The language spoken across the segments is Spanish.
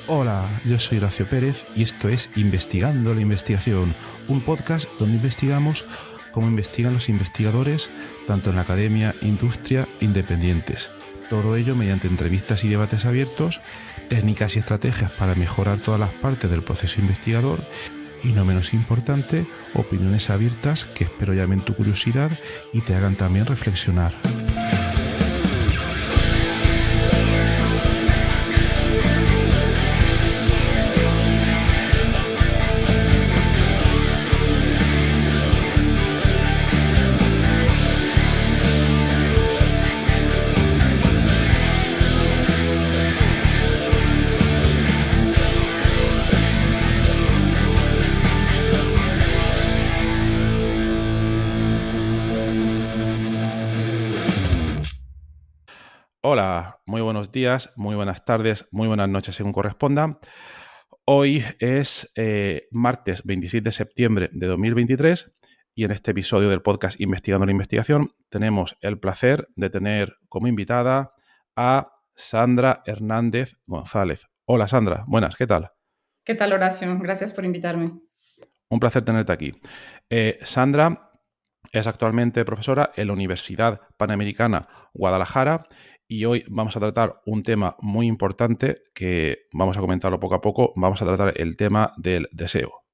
Hola, yo soy Horacio Pérez y esto es Investigando la Investigación, un podcast donde investigamos cómo investigan los investigadores tanto en la academia, industria e independientes. Todo ello mediante entrevistas y debates abiertos, técnicas y estrategias para mejorar todas las partes del proceso investigador y, no menos importante, opiniones abiertas que espero llamen tu curiosidad y te hagan también reflexionar. Hola, muy buenos días, muy buenas tardes, muy buenas noches según corresponda. Hoy es martes 26 de septiembre de 2023 y en este episodio del podcast Investigando la Investigación tenemos el placer de tener como invitada a Sandra Hernández González. Hola Sandra, buenas, ¿qué tal? ¿Qué tal, Horacio? Gracias por invitarme. Un placer tenerte aquí. Sandra es actualmente profesora en la Universidad Panamericana Guadalajara y hoy vamos a tratar un tema muy importante que vamos a comentarlo poco a poco. Vamos a tratar el tema del deseo.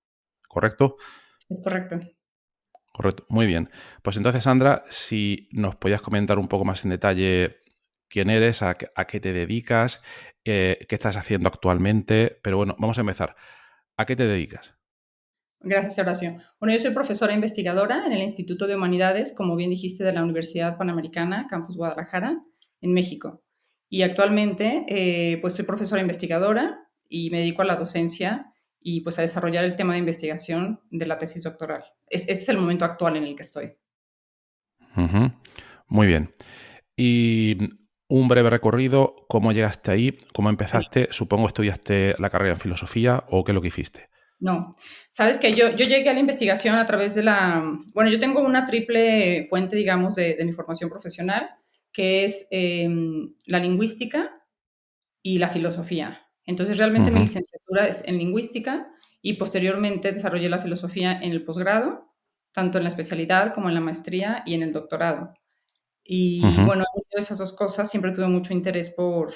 ¿Correcto? Es correcto. Correcto. Muy bien. Pues entonces, Sandra, si nos podías comentar un poco más en detalle quién eres, a qué te dedicas, qué estás haciendo actualmente. Pero bueno, vamos a empezar. ¿A qué te dedicas? Gracias, Horacio. Bueno, yo soy profesora investigadora en el Instituto de Humanidades, como bien dijiste, de la Universidad Panamericana, Campus Guadalajara, en México. Y actualmente, pues soy profesora investigadora y me dedico a la docencia y pues a desarrollar el tema de investigación de la tesis doctoral. Ese es el momento actual en el que estoy. Ujú. Muy bien. Y un breve recorrido, ¿cómo llegaste ahí? ¿Cómo Sí. empezaste? Supongo estudiaste la carrera en filosofía o qué es lo que hiciste. No, sabes que yo llegué a la investigación a través de bueno, yo tengo una triple fuente, digamos, de mi formación profesional, que es la lingüística y la filosofía. Entonces, realmente mi Ujú, licenciatura es en lingüística y posteriormente desarrollé la filosofía en el posgrado, tanto en la especialidad como en la maestría y en el doctorado. Y ujú, bueno, de esas dos cosas siempre tuve mucho interés por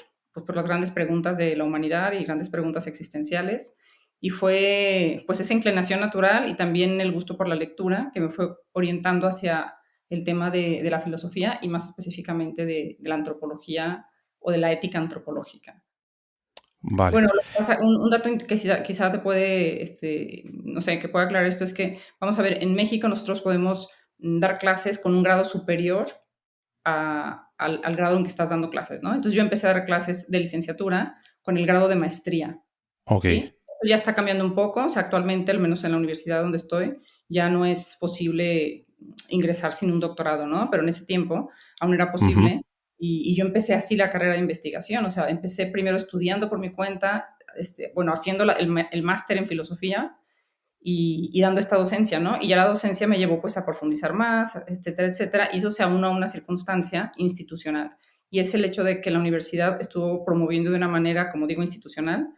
las grandes preguntas de la humanidad y grandes preguntas existenciales. Y fue pues esa inclinación natural y también el gusto por la lectura que me fue orientando hacia el tema de la filosofía y más específicamente de la antropología o de la ética antropológica. vale. Bueno, lo que pasa, un dato que quizá te puede, no sé, que pueda aclarar esto es que, vamos a ver, en México nosotros podemos dar clases con un grado superior al grado en que estás dando clases, ¿no? Entonces yo empecé a dar clases de licenciatura con el grado de maestría, Ok. ¿sí? Ya está cambiando un poco, o sea, actualmente, al menos en la universidad donde estoy, ya no es posible ingresar sin un doctorado, ¿no? Pero en ese tiempo aún era Ujú, posible y yo empecé así la carrera de investigación, o sea, empecé primero estudiando por mi cuenta, bueno, haciendo el máster en filosofía y dando esta docencia, ¿no? Y ya la docencia me llevó pues a profundizar más, etcétera, etcétera, y eso se aúna a una circunstancia institucional. Y es el hecho de que la universidad estuvo promoviendo de una manera, como digo, institucional,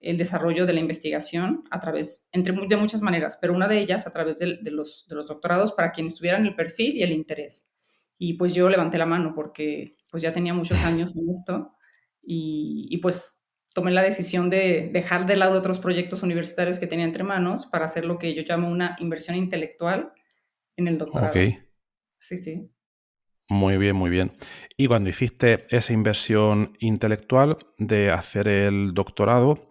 el desarrollo de la investigación a través, de muchas maneras, pero una de ellas a través de los doctorados para quienes tuvieran el perfil y el interés. Y pues yo levanté la mano porque pues ya tenía muchos años en esto y pues tomé la decisión de dejar de lado otros proyectos universitarios que tenía entre manos para hacer lo que yo llamo una inversión intelectual en el ok. doctorado. Sí, sí. Muy bien, muy bien. Y cuando hiciste esa inversión intelectual de hacer el doctorado,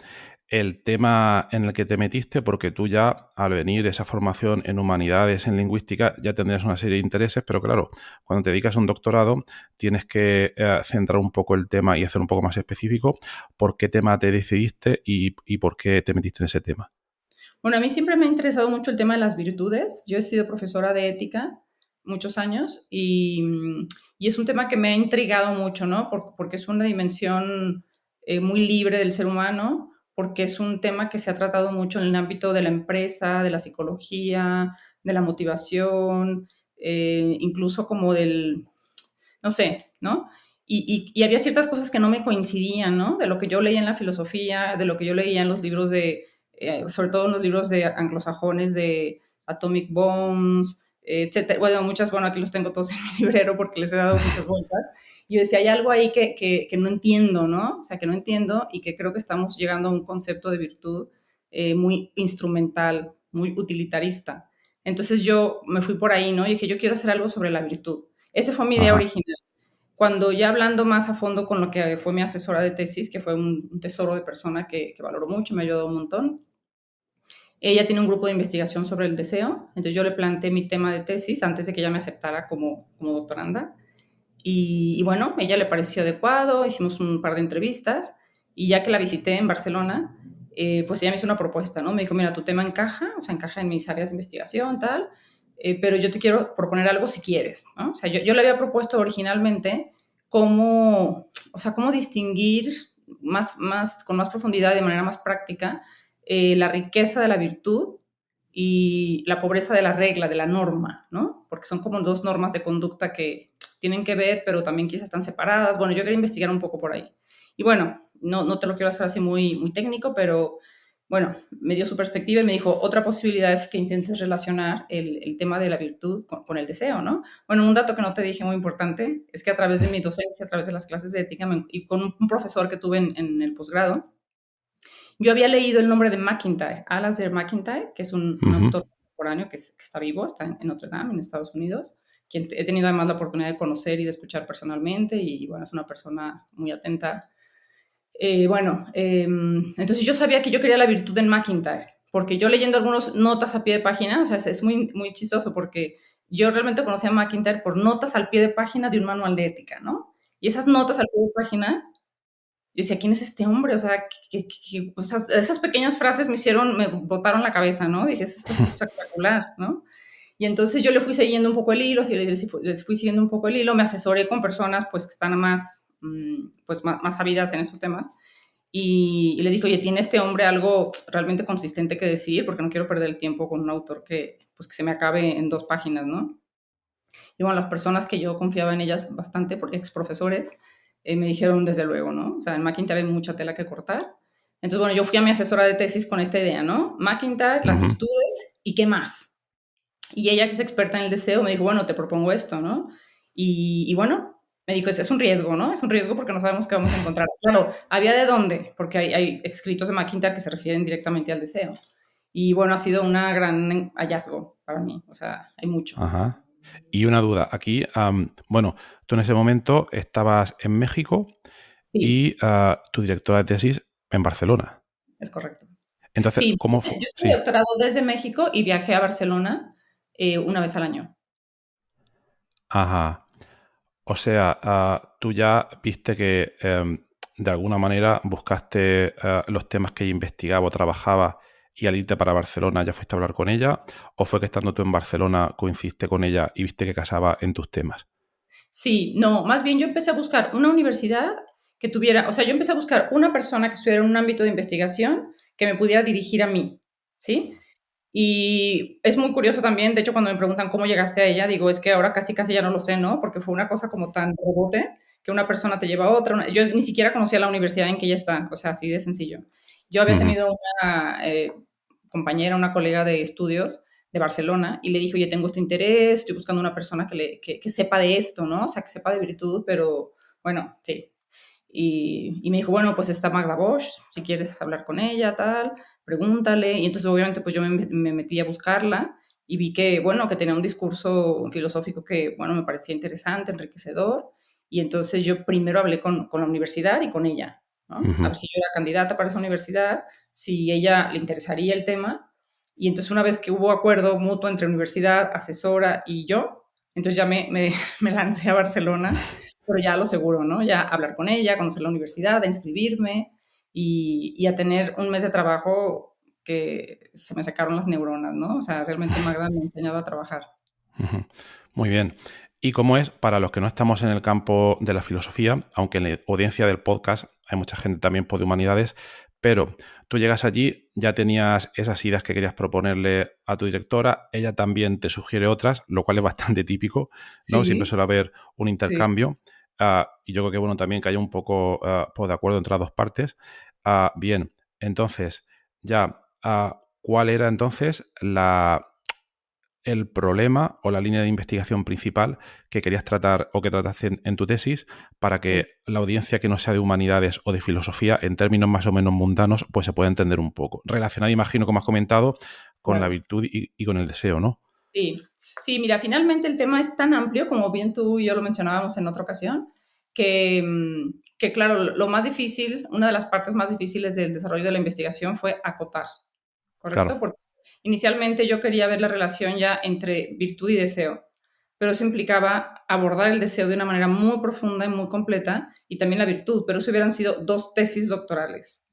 el tema en el que te metiste, porque tú ya al venir de esa formación en humanidades, en lingüística, ya tendrías una serie de intereses, pero claro, cuando te dedicas a un doctorado tienes que centrar un poco el tema y hacer un poco más específico por qué tema te decidiste y por qué te metiste en ese tema. Bueno, a mí siempre me ha interesado mucho el tema de las virtudes. Yo he sido profesora de ética muchos años y es un tema que me ha intrigado mucho, ¿no? Porque es una dimensión muy libre del ser humano, porque es un tema que se ha tratado mucho en el ámbito de la empresa, de la psicología, de la motivación, incluso como no sé, ¿no? y había ciertas cosas que no me coincidían, ¿no? De lo que yo leía en la filosofía, de lo que yo leía en los libros sobre todo en los libros de anglosajones de Atomic Bones, etcétera. Bueno, aquí los tengo todos en mi librero porque les he dado muchas vueltas. Y yo decía, hay algo ahí que no entiendo, ¿no? O sea, que no entiendo y que creo que estamos llegando a un concepto de virtud muy instrumental, muy utilitarista. Entonces yo me fui por ahí, ¿no? Y dije, yo quiero hacer algo sobre la virtud. Esa fue mi idea Ajá. original. Cuando ya hablando más a fondo con lo que fue mi asesora de tesis, que fue un tesoro de persona que valoro mucho, me ayudó un montón, ella tiene un grupo de investigación sobre el deseo, entonces yo le planteé mi tema de tesis antes de que ella me aceptara como doctoranda. Y bueno, ella le pareció adecuado, hicimos un par de entrevistas y ya que la visité en Barcelona, pues ella me hizo una propuesta, ¿no? Me dijo, mira, tu tema encaja, o sea, encaja en mis áreas de investigación, tal, pero yo te quiero proponer algo si quieres, ¿no? O sea, yo le había propuesto originalmente cómo distinguir con más profundidad, de manera más práctica, la riqueza de la virtud y la pobreza de la regla, de la norma, ¿no? Porque son como dos normas de conducta que tienen que ver, pero también quizás están separadas. Bueno, yo quería investigar un poco por ahí. Y bueno, no te lo quiero hacer así muy, muy técnico, pero bueno, me dio su perspectiva y me dijo, otra posibilidad es que intentes relacionar el tema de la virtud con el deseo, ¿no? Bueno, un dato que no te dije muy importante es que a través de mi docencia, a través de las clases de ética y con un profesor que tuve en el posgrado, yo había leído el nombre de MacIntyre, Alasdair MacIntyre, que es un Ujú. autor contemporáneo que está vivo, está en Notre Dame, en Estados Unidos, quien he tenido además la oportunidad de conocer y de escuchar personalmente, y bueno, es una persona muy atenta. Entonces yo sabía que yo quería la virtud en MacIntyre, porque yo leyendo algunas notas a pie de página, o sea, es muy, muy chistoso, porque yo realmente conocía a MacIntyre por notas al pie de página de un manual de ética, ¿no? Y esas notas al pie de página yo decía, ¿quién es este hombre? O sea, o sea, esas pequeñas frases me botaron la cabeza, ¿no? Dije, esto es espectacular, ¿no? Y entonces yo le fui siguiendo un poco el hilo, les fui siguiendo un poco el hilo, me asesoré con personas pues que están más sabidas en esos temas, y le dije, oye, ¿tiene este hombre algo realmente consistente que decir? Porque no quiero perder el tiempo con un autor que se me acabe en 2 páginas, ¿no? Y bueno, las personas que yo confiaba en ellas bastante, porque ex profesores, me dijeron desde luego, ¿no? O sea, en MacIntyre hay mucha tela que cortar. Entonces, bueno, yo fui a mi asesora de tesis con esta idea, ¿no? MacIntyre, las Ujú. virtudes y qué más. Y ella, que es experta en el deseo, me dijo, bueno, te propongo esto, ¿no? Y bueno, me dijo, es un riesgo, ¿no? Es un riesgo porque no sabemos qué vamos a encontrar. Claro, ¿había de dónde? Porque hay escritos de MacIntyre que se refieren directamente al deseo. Y bueno, ha sido un gran hallazgo para mí. O sea, hay mucho. Ajá. Y una duda, aquí, bueno, tú en ese momento estabas en México Sí, y tu directora de tesis en Barcelona. es correcto. Entonces, Sí, ¿cómo yo fue? estudié Sí. doctorado desde México y viajé a Barcelona una vez al año. Ajá. O sea, tú ya viste que de alguna manera buscaste los temas que ella investigaba o trabajaba y al irte para Barcelona ya fuiste a hablar con ella, ¿o fue que estando tú en Barcelona coincidiste con ella y viste que casaba en tus temas? Sí, no, más bien yo empecé a buscar una universidad que tuviera, o sea, yo empecé a buscar una persona que estuviera en un ámbito de investigación que me pudiera dirigir a mí, ¿sí? Y es muy curioso también, de hecho, cuando me preguntan cómo llegaste a ella, digo, es que ahora casi casi ya no lo sé, ¿no? Porque fue una cosa como tan rebote que una persona te lleva a otra. Yo ni siquiera conocía la universidad en que ella está, o sea, así de sencillo. Yo había Ujú. tenido una compañera, una colega de estudios de Barcelona y le dije, oye, tengo este interés, estoy buscando una persona que sepa de esto, ¿no? O sea, que sepa de virtud, pero bueno, sí. Y me dijo, bueno, pues está Magda Bosch, si quieres hablar con ella, tal, pregúntale. Y entonces obviamente pues yo me metí a buscarla y vi que, bueno, que tenía un discurso filosófico que, bueno, me parecía interesante, enriquecedor. Y entonces yo primero hablé con la universidad y con ella, ¿no? A Ujú. ver si yo era candidata para esa universidad, si ella le interesaría el tema. Y entonces una vez que hubo acuerdo mutuo entre universidad, asesora y yo, entonces ya me lancé a Barcelona, pero ya lo seguro, ¿no? Ya hablar con ella, conocer la universidad, a inscribirme y a tener un mes de trabajo que se me sacaron las neuronas, ¿no? O sea, realmente Magda me ha enseñado a trabajar. Ujú. Muy bien. ¿Y cómo es para los que no estamos en el campo de la filosofía, aunque en la audiencia del podcast hay mucha gente también por de humanidades, pero tú llegas allí, ya tenías esas ideas que querías proponerle a tu directora, ella también te sugiere otras, lo cual es bastante típico, ¿no? Siempre Sí, suele haber un sí, intercambio. y yo creo que bueno también que haya un poco pues de acuerdo entre las dos partes. Bien, entonces, ya, ¿cuál era entonces el problema o la línea de investigación principal que querías tratar o que trataste en tu tesis para Sí. que la audiencia que no sea de humanidades o de filosofía, en términos más o menos mundanos, pues se pueda entender un poco? Relacionado, imagino, como has comentado, con la Claro. virtud y con el deseo, ¿no? Sí, sí, mira, finalmente el tema es tan amplio, como bien tú y yo lo mencionábamos en otra ocasión, que claro, lo más difícil, una de las partes más difíciles del desarrollo de la investigación fue acotar, ¿correcto? Claro. Porque inicialmente yo quería ver la relación ya entre virtud y deseo, pero eso implicaba abordar el deseo de una manera muy profunda y muy completa, y también la virtud, pero eso hubieran sido 2 tesis doctorales.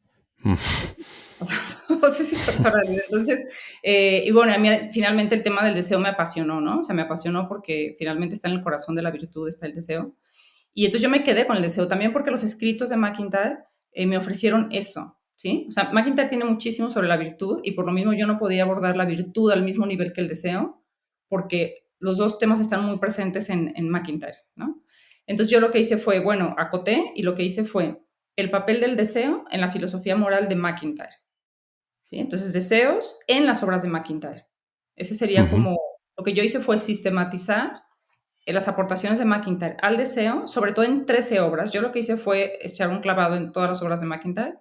O sea, 2 tesis doctorales. Entonces, y bueno, a mí finalmente el tema del deseo me apasionó, ¿no? O sea, me apasionó porque finalmente está en el corazón de la virtud, está el deseo. Y entonces yo me quedé con el deseo también porque los escritos de MacIntyre me ofrecieron eso, ¿sí? O sea, MacIntyre tiene muchísimo sobre la virtud y por lo mismo yo no podía abordar la virtud al mismo nivel que el deseo porque los dos temas están muy presentes en MacIntyre, ¿no? Entonces yo lo que hice fue, bueno, acoté y lo que hice fue el papel del deseo en la filosofía moral de MacIntyre, ¿sí? Entonces, deseos en las obras de MacIntyre. Ese sería Ujú. como, lo que yo hice fue sistematizar las aportaciones de MacIntyre al deseo, sobre todo en 13 obras. Yo lo que hice fue echar un clavado en todas las obras de MacIntyre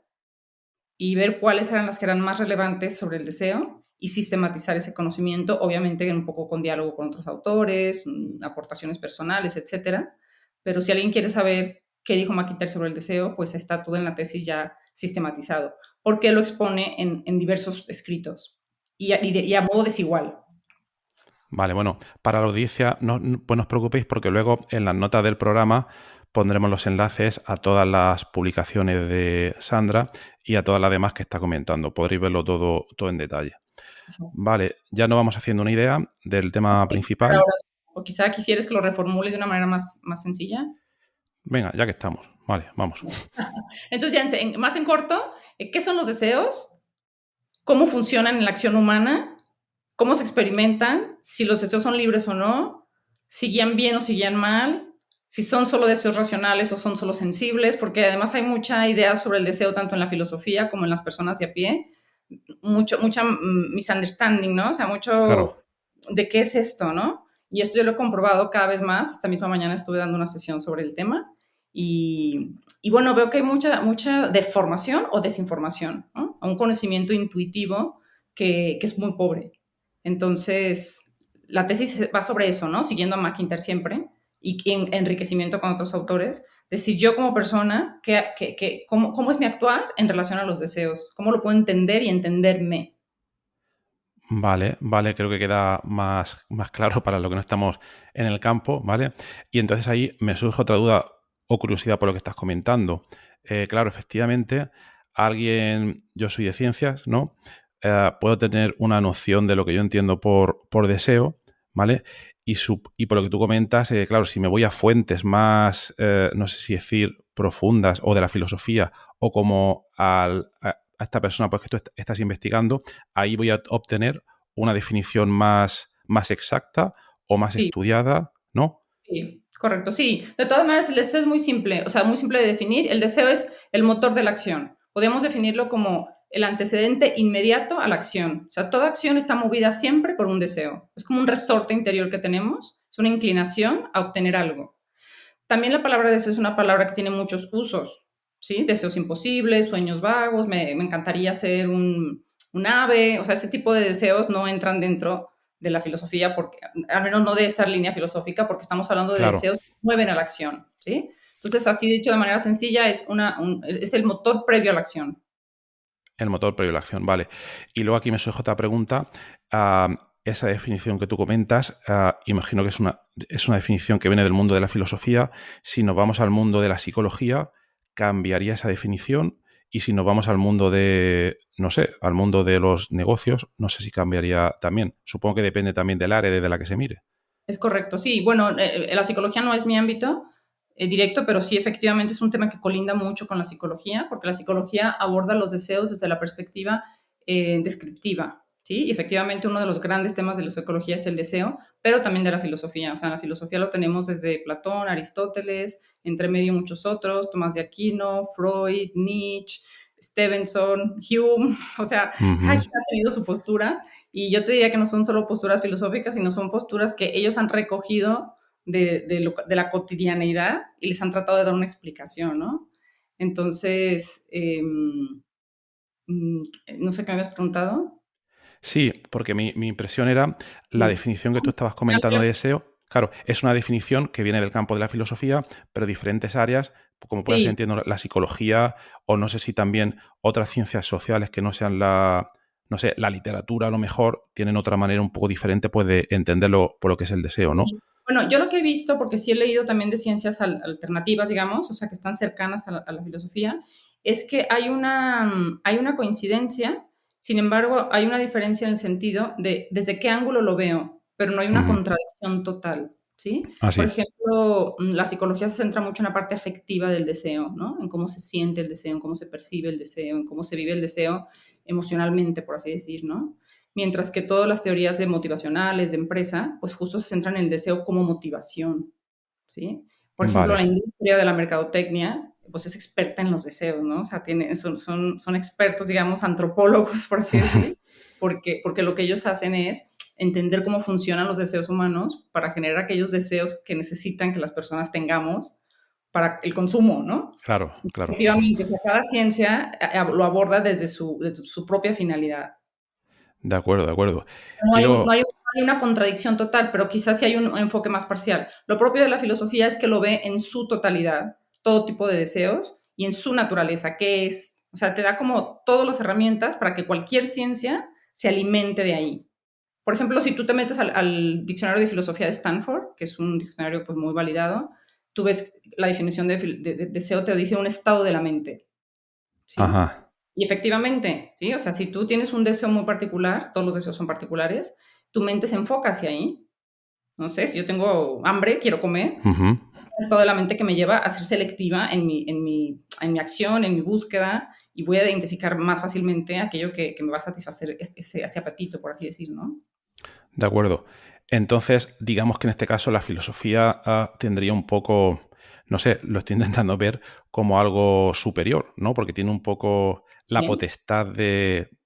y ver cuáles eran las que eran más relevantes sobre el deseo y sistematizar ese conocimiento, obviamente un poco con diálogo con otros autores, aportaciones personales, etcétera. Pero si alguien quiere saber qué dijo MacIntyre sobre el deseo, pues está todo en la tesis ya sistematizado, porque lo expone en diversos escritos y a modo desigual. Vale, bueno, para la audiencia pues no os preocupéis porque luego en las notas del programa pondremos los enlaces a todas las publicaciones de Sandra y a todas las demás que está comentando. Podréis verlo todo en detalle. Exacto. Vale, ya nos vamos haciendo una idea del tema principal. Ahora, o quizá quisieras que lo reformule de una manera más sencilla. Venga, ya que estamos. Vale, vamos. Entonces, ya más en corto, ¿qué son los deseos? ¿Cómo funcionan en la acción humana? ¿Cómo se experimentan? Si los deseos son libres o no, si guían bien o si guían mal, si son solo deseos racionales o son solo sensibles, porque además hay mucha idea sobre el deseo tanto en la filosofía como en las personas de a pie, mucha misunderstanding, ¿no? O sea, Claro. mucho de qué es esto, ¿no? Y esto yo lo he comprobado cada vez más. Esta misma mañana estuve dando una sesión sobre el tema y bueno, veo que hay mucha deformación o desinformación, ¿no? Un conocimiento intuitivo que es muy pobre. Entonces, la tesis va sobre eso, ¿no? Siguiendo a MacIntyre siempre y en enriquecimiento con otros autores. Decir, yo como persona, ¿cómo es mi actuar en relación a los deseos? ¿Cómo lo puedo entender y entenderme? Vale, vale, creo que queda más claro para lo que no estamos en el campo, ¿vale? Y entonces ahí me surge otra duda o curiosidad por lo que estás comentando. Claro, efectivamente, yo soy de ciencias, ¿no? Puedo tener una noción de lo que yo entiendo por deseo, ¿vale? Y por lo que tú comentas, claro, si me voy a fuentes más, no sé si decir, profundas o de la filosofía o como a esta persona pues, que tú estás investigando, ahí voy a obtener una definición más exacta o más Sí, estudiada, ¿no? sí, correcto, sí. De todas maneras, el deseo es muy simple, o sea, muy simple de definir. El deseo es el motor de la acción. Podemos definirlo como el antecedente inmediato a la acción. O sea, toda acción está movida siempre por un deseo. Es como un resorte interior que tenemos, es una inclinación a obtener algo. También la palabra deseo es una palabra que tiene muchos usos, ¿sí? Deseos imposibles, sueños vagos, me encantaría ser un ave, o sea, ese tipo de deseos no entran dentro de la filosofía, porque, al menos no de esta línea filosófica, porque estamos hablando de Claro, deseos que mueven a la acción, ¿sí? Entonces, así dicho de manera sencilla, es el motor previo a la acción. el motor previo a la acción, vale. Y luego aquí me surge otra pregunta. Ah, esa definición que tú comentas, imagino que es una definición que viene del mundo de la filosofía. Si nos vamos al mundo de la psicología, ¿cambiaría esa definición? Y si nos vamos al mundo no sé, al mundo de los negocios, no sé si cambiaría también. Supongo que depende también del área desde la que se mire. Es correcto, sí. Bueno, la psicología no es mi ámbito directo, pero sí efectivamente es un tema que colinda mucho con la psicología, porque la psicología aborda los deseos desde la perspectiva descriptiva, ¿sí? Y efectivamente uno de los grandes temas de la psicología es el deseo, pero también de la filosofía. O sea, en la filosofía lo tenemos desde Platón, Aristóteles, entre medio muchos otros, Tomás de Aquino, Freud, Nietzsche, Stevenson, Hume. O sea, cada Ujú. quien ha tenido su postura y yo te diría que no son solo posturas filosóficas, sino son posturas que ellos han recogido de la cotidianeidad y les han tratado de dar una explicación, ¿no? Entonces, no sé qué me habías preguntado. Sí, porque mi impresión era la Sí. definición que tú estabas comentando de deseo. Claro, es una definición que viene del campo de la filosofía, pero diferentes áreas, como puede ser, Sí, entiendo, la psicología o no sé si también otras ciencias sociales que no sean no sé, la literatura a lo mejor, tienen otra manera un poco diferente pues, de entenderlo por lo que es el deseo, ¿no? sí. Bueno, yo lo que he visto, porque sí he leído también de ciencias alternativas, digamos, o sea, que están cercanas a la filosofía, es que hay una coincidencia, sin embargo, hay una diferencia en el sentido de desde qué ángulo lo veo, pero no hay una Ujú. contradicción total, ¿sí? Ah, Por sí. ejemplo, la psicología se centra mucho en la parte afectiva del deseo, ¿no? En cómo se siente el deseo, en cómo se percibe el deseo, en cómo se vive el deseo emocionalmente, por así decir, ¿no? Mientras que todas las teorías de motivacionales, de empresa, pues justo se centran en el deseo como motivación, ¿sí? Por ejemplo, la Vale. industria de la mercadotecnia, pues es experta en los deseos, ¿no? O sea, son expertos, digamos, antropólogos, por así decir, porque lo que ellos hacen es entender cómo funcionan los deseos humanos para generar aquellos deseos que necesitan que las personas tengamos para el consumo, ¿no? Claro, claro. Efectivamente, o sea, cada ciencia lo aborda desde su propia finalidad. De acuerdo, de acuerdo. No Y hay, luego, no hay, no hay una contradicción total, pero quizás sí hay un enfoque más parcial. Lo propio de la filosofía es que lo ve en su totalidad, todo tipo de deseos y en su naturaleza, que es, o sea, te da como todas las herramientas para que cualquier ciencia se alimente de ahí. Por ejemplo, si tú te metes al diccionario de filosofía de Stanford, que es un diccionario pues muy validado, tú ves la definición de deseo, te dice un estado de la mente, ¿sí? ajá. Y efectivamente, ¿sí? O sea, si tú tienes un deseo muy particular, todos los deseos son particulares, tu mente se enfoca hacia ahí. No sé, si yo tengo hambre, quiero comer, Ujú. es estado de la mente que me lleva a ser selectiva en mi acción, en mi búsqueda, y voy a identificar más fácilmente aquello que me va a satisfacer ese apetito, por así decir, ¿no? De acuerdo. Entonces, digamos que en este caso la filosofía tendría un poco, no sé, lo estoy intentando ver como algo superior, ¿no? Porque tiene un poco la Bien, potestad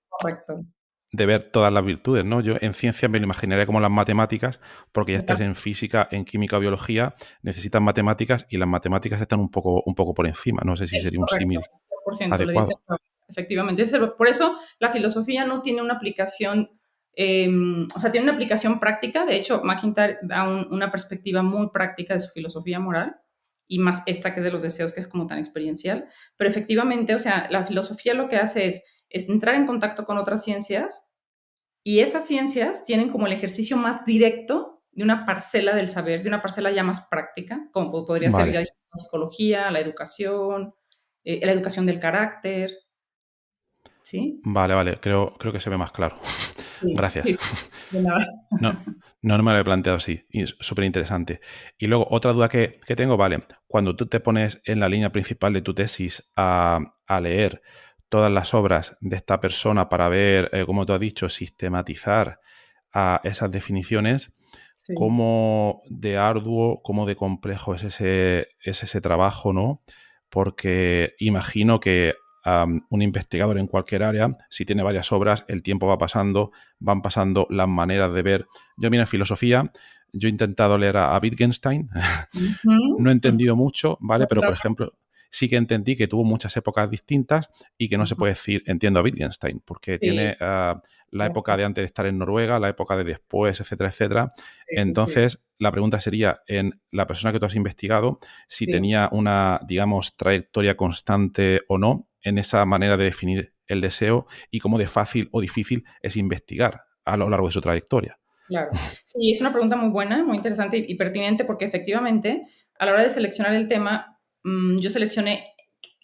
correcto. de ver todas las virtudes, ¿no? Yo en ciencia me lo imaginaría como las matemáticas, porque ya estás Total, en física, en química o biología, necesitas matemáticas y las matemáticas están un poco por encima. No sé si es sería un correcto, símil 100%, le diste adecuado. la clave. Efectivamente. Por eso la filosofía no tiene una aplicación, o sea, tiene una aplicación práctica. De hecho, McIntyre da una perspectiva muy práctica de su filosofía moral y más esta que es de los deseos, que es como tan experiencial. Pero efectivamente, o sea, la filosofía lo que hace es entrar en contacto con otras ciencias y esas ciencias tienen como el ejercicio más directo de una parcela del saber, de una parcela ya más práctica, como podría ser ya Vale, la psicología, la educación del carácter, ¿sí? vale, vale. Creo que se ve más claro. Sí, sí, Gracias. sí, de nada. No, no me lo he planteado así. Y es súper interesante. Y luego, otra duda que tengo, vale, cuando tú te pones en la línea principal de tu tesis a leer todas las obras de esta persona para ver, como tú has dicho, sistematizar esas definiciones, Sí, cómo de arduo, cómo de complejo es ese trabajo, ¿no? Porque imagino que un investigador en cualquier área, si tiene varias obras, el tiempo va pasando, van pasando las maneras de ver. Yo, mira, en filosofía, yo he intentado leer a Wittgenstein, ujú, no he entendido mucho, ¿vale? Pero, otra por vez, ejemplo, sí que entendí que tuvo muchas épocas distintas y que no se ujú, puede decir entiendo a Wittgenstein, porque sí, tiene la época eso, de antes de estar en Noruega, la época de después, etcétera, etcétera. sí, sí, sí, Entonces, la pregunta sería, en la persona que tú has investigado, si sí, tenía una, digamos, trayectoria constante o no en esa manera de definir el deseo y cómo de fácil o difícil es investigar a lo largo de su trayectoria. claro. Sí, es una pregunta muy buena, muy interesante y pertinente porque efectivamente, a la hora de seleccionar el tema, yo seleccioné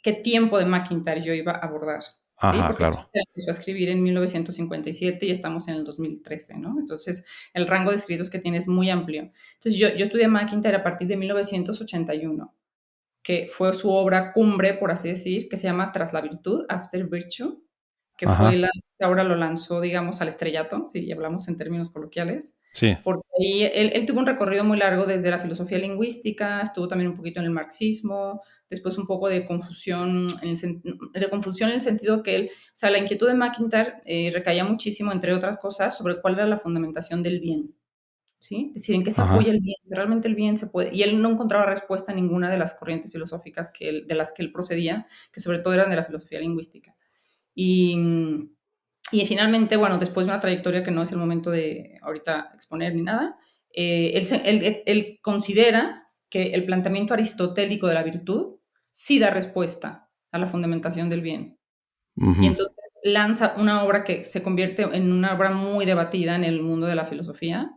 qué tiempo de McIntyre yo iba a abordar, ¿sí? Ajá, Porque claro. McIntyre empezó a escribir en 1957 y estamos en el 2013, ¿no? Entonces, el rango de escritos que tiene es muy amplio. Entonces, yo estudié McIntyre a partir de 1981, que fue su obra cumbre, por así decir, que se llama Tras la virtud, After Virtue, que fue Ajá. la que ahora lo lanzó, digamos, al estrellato, si hablamos en términos coloquiales, Sí. porque ahí él tuvo un recorrido muy largo desde la filosofía lingüística, estuvo también un poquito en el marxismo, después un poco de confusión en el sentido que él, o sea, la inquietud de McIntyre recaía muchísimo, entre otras cosas, sobre cuál era la fundamentación del bien. ¿Sí? Es decir, ¿en qué se Ajá. apoya el bien? Realmente el bien se puede... Y él no encontraba respuesta en ninguna de las corrientes filosóficas de las que él procedía, que sobre todo eran de la filosofía lingüística. Y, y finalmente, bueno, después de una trayectoria que no es el momento de ahorita exponer ni nada, él considera que el planteamiento aristotélico de la virtud sí da respuesta a la fundamentación del bien. Y Ujú. entonces lanza una obra que se convierte en una obra muy debatida en el mundo de la filosofía.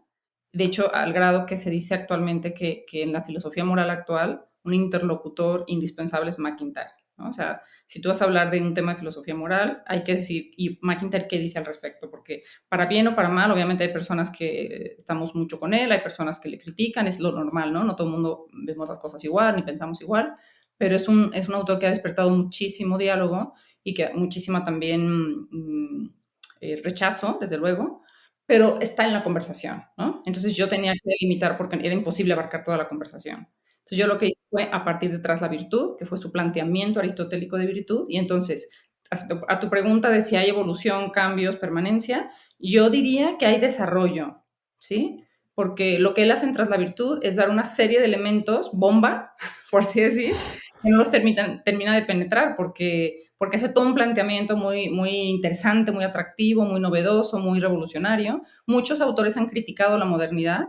De hecho, al grado que se dice actualmente que en la filosofía moral actual un interlocutor indispensable es McIntyre, ¿no? O sea, si tú vas a hablar de un tema de filosofía moral, hay que decir, ¿y McIntyre qué dice al respecto? Porque para bien o para mal, obviamente hay personas que estamos mucho con él, hay personas que le critican, es lo normal, ¿no? No todo el mundo vemos las cosas igual, ni pensamos igual, pero es un autor que ha despertado muchísimo diálogo y que muchísima también rechazo, desde luego, pero está en la conversación, ¿no? Entonces yo tenía que limitar porque era imposible abarcar toda la conversación. Entonces yo lo que hice fue a partir de Tras la virtud, que fue su planteamiento aristotélico de virtud, y entonces a tu pregunta de si hay evolución, cambios, permanencia, yo diría que hay desarrollo, ¿sí? Porque lo que él hace en Tras la virtud es dar una serie de elementos, bomba, por así decir, que no los termina de penetrar, porque hace todo un planteamiento muy interesante, muy atractivo, muy novedoso, muy revolucionario. Muchos autores han criticado la modernidad,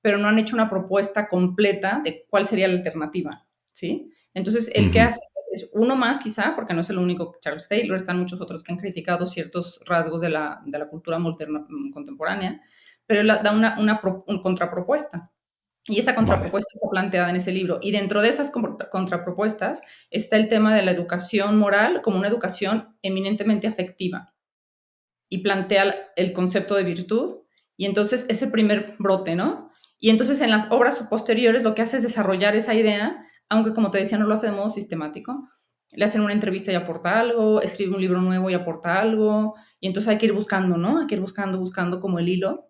pero no han hecho una propuesta completa de cuál sería la alternativa, ¿sí? Entonces, el que Ujú. hace es uno más quizá, porque no es el único Charles Taylor, están muchos otros que han criticado ciertos rasgos de la cultura moderna, contemporánea, pero él da una contrapropuesta. Y esa Vale. contrapropuesta está planteada en ese libro. Y dentro de esas contrapropuestas está el tema de la educación moral como una educación eminentemente afectiva. Y plantea el concepto de virtud. Y entonces ese primer brote, ¿no? Y entonces en las obras posteriores lo que hace es desarrollar esa idea, aunque como te decía no lo hace de modo sistemático. Le hacen una entrevista y aporta algo, escribe un libro nuevo y aporta algo. Y entonces hay que ir buscando, ¿no? Hay que ir buscando como el hilo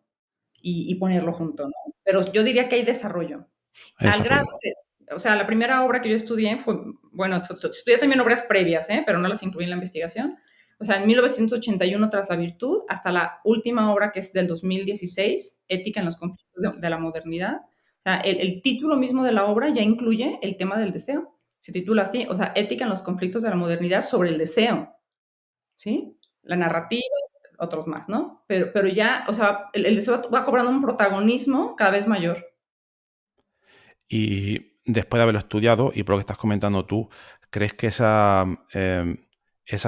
y ponerlo junto, ¿no? Pero yo diría que hay desarrollo. Hay Al grado desarrollo. de, o sea, la primera obra que yo estudié fue, bueno, estudié también obras previas, pero no las incluí en la investigación. O sea, en 1981, Tras la virtud, hasta la última obra que es del 2016, Ética en los conflictos de la modernidad. O sea, el título mismo de la obra ya incluye el tema del deseo. Se titula así, o sea, Ética en los conflictos de la modernidad sobre el deseo, ¿sí? La narrativa, otros más, ¿no? Pero ya, o sea, el deseo va cobrando un protagonismo cada vez mayor. Y después de haberlo estudiado y por lo que estás comentando tú, ¿crees que esa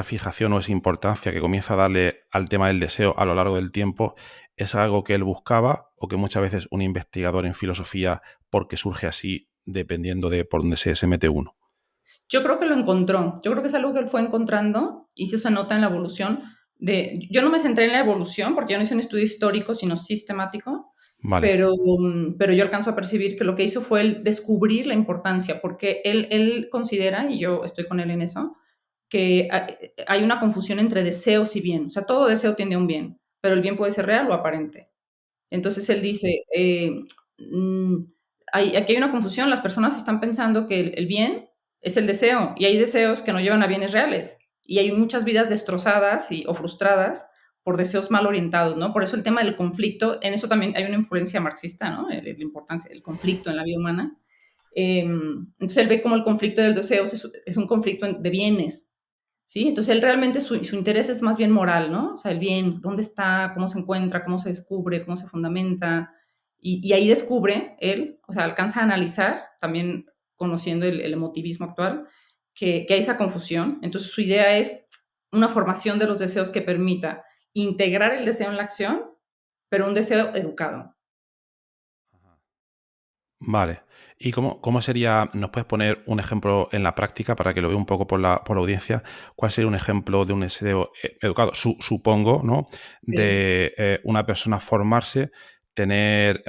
fijación o esa importancia que comienza a darle al tema del deseo a lo largo del tiempo es algo que él buscaba o que muchas veces un investigador en filosofía, porque surge así, dependiendo de por dónde se mete uno? Yo creo que lo encontró. Yo creo que es algo que él fue encontrando y eso se nota en la evolución de... Yo no me centré en la evolución porque yo no hice un estudio histórico, sino sistemático, Vale. pero yo alcanzo a percibir que lo que hizo fue el descubrir la importancia, porque él considera, y yo estoy con él en eso, que hay una confusión entre deseos y bien. O sea, todo deseo tiende a un bien, pero el bien puede ser real o aparente. Entonces él dice, mm, aquí hay una confusión, las personas están pensando que el bien es el deseo y hay deseos que no llevan a bienes reales y hay muchas vidas destrozadas o frustradas por deseos mal orientados, ¿no? Por eso el tema del conflicto, en eso también hay una influencia marxista, ¿no? La importancia del conflicto en la vida humana. Entonces él ve como el conflicto del deseo es un conflicto de bienes, ¿sí? Entonces él realmente su interés es más bien moral, ¿no? O sea, el bien, dónde está, cómo se encuentra, cómo se descubre, cómo se fundamenta. Y ahí descubre él, o sea, alcanza a analizar, también conociendo el emotivismo actual, que hay esa confusión. Entonces su idea es una formación de los deseos que permita integrar el deseo en la acción, pero un deseo educado. Vale. ¿Y cómo sería, nos puedes poner un ejemplo en la práctica para que lo vea un poco por la audiencia? ¿Cuál sería un ejemplo de un deseo educado? Supongo, ¿no? Sí. De una persona formarse, tener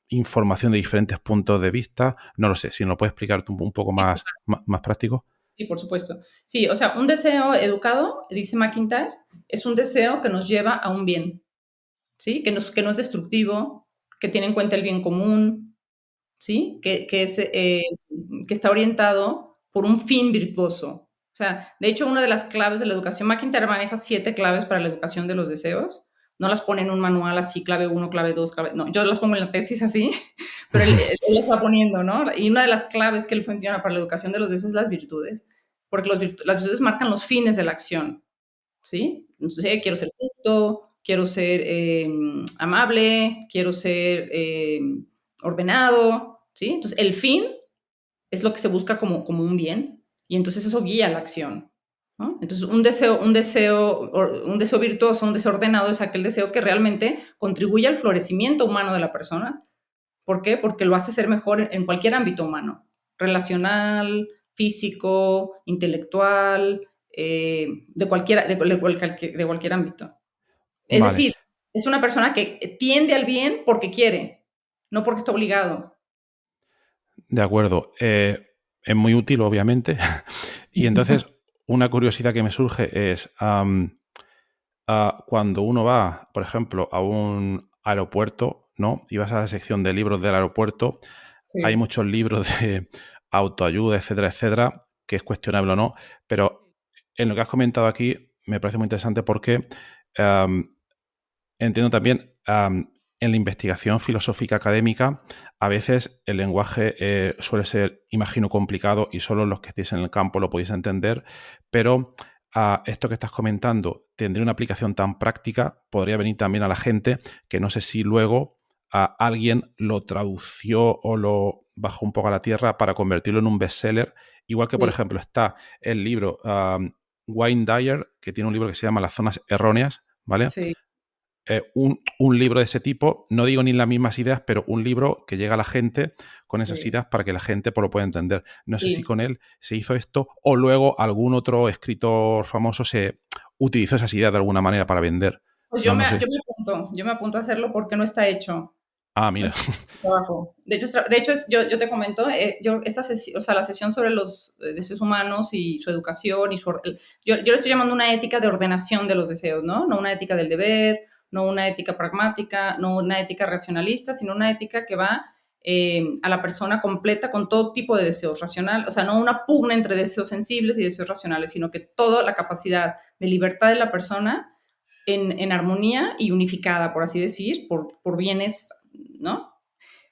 información de diferentes puntos de vista. No lo sé, si nos lo puedes explicar tú un poco Sí, más práctico. Sí, por supuesto. Sí, o sea, un deseo educado, dice McIntyre, es un deseo que nos lleva a un bien, ¿sí? Que no es destructivo, que tiene en cuenta el bien común, ¿sí? Que está orientado por un fin virtuoso. O sea, de hecho, una de las claves de la educación, McIntyre maneja 7 claves para la educación de los deseos. No las pone en un manual así, clave 1, clave 2, clave... No, yo las pongo en la tesis así, pero él las va poniendo, ¿no? Y una de las claves que él funciona para la educación de los deseos es las virtudes, porque las virtudes marcan los fines de la acción, ¿sí? Entonces, quiero ser justo, quiero ser amable, quiero ser ordenado, ¿sí? Entonces, el fin es lo que se busca como un bien y entonces eso guía la acción, ¿no? Entonces, un deseo virtuoso, un deseo ordenado es aquel deseo que realmente contribuye al florecimiento humano de la persona. ¿Por qué? Porque lo hace ser mejor en cualquier ámbito humano, relacional, físico, intelectual, de cualquier ámbito. Es Vale, decir, es una persona que tiende al bien porque quiere, no porque está obligado. de acuerdo. Es muy útil, obviamente. Y entonces, una curiosidad que me surge es, cuando uno va, por ejemplo, a un aeropuerto, ¿no? Y vas a la sección de libros del aeropuerto, hay Sí, muchos libros de autoayuda, etcétera, etcétera, que es cuestionable o no, pero en lo que has comentado aquí me parece muy interesante porque am, entiendo también, en la investigación filosófica académica, a veces el lenguaje suele ser, imagino, complicado y solo los que estéis en el campo lo podéis entender, pero esto que estás comentando tendría una aplicación tan práctica, podría venir también a la gente que no sé si luego alguien lo tradució o lo bajó un poco a la tierra para convertirlo en un bestseller, igual que, por sí, ejemplo, está el libro Wayne Dyer, que tiene un libro que se llama Las zonas erróneas, ¿vale? sí, Un libro de ese tipo, no digo ni las mismas ideas, pero un libro que llega a la gente con esas sí, ideas para que la gente pues, lo pueda entender. No sé si sí. con él se hizo esto o luego algún otro escritor famoso se utilizó esas ideas de alguna manera para vender. Pues No, no sé. yo me apunto a hacerlo porque no está hecho. Ah, No mira. está hecho el trabajo. De hecho yo te comento, o sea, la sesión sobre los deseos humanos y su educación yo le estoy llamando una ética de ordenación de los deseos, ¿no? No una ética del deber, no una ética pragmática, no una ética racionalista, sino una ética que va a la persona completa con todo tipo de deseos racional, o sea, no una pugna entre deseos sensibles y deseos racionales, sino que toda la capacidad de libertad de la persona en armonía y unificada, por así decir, por bienes, ¿no?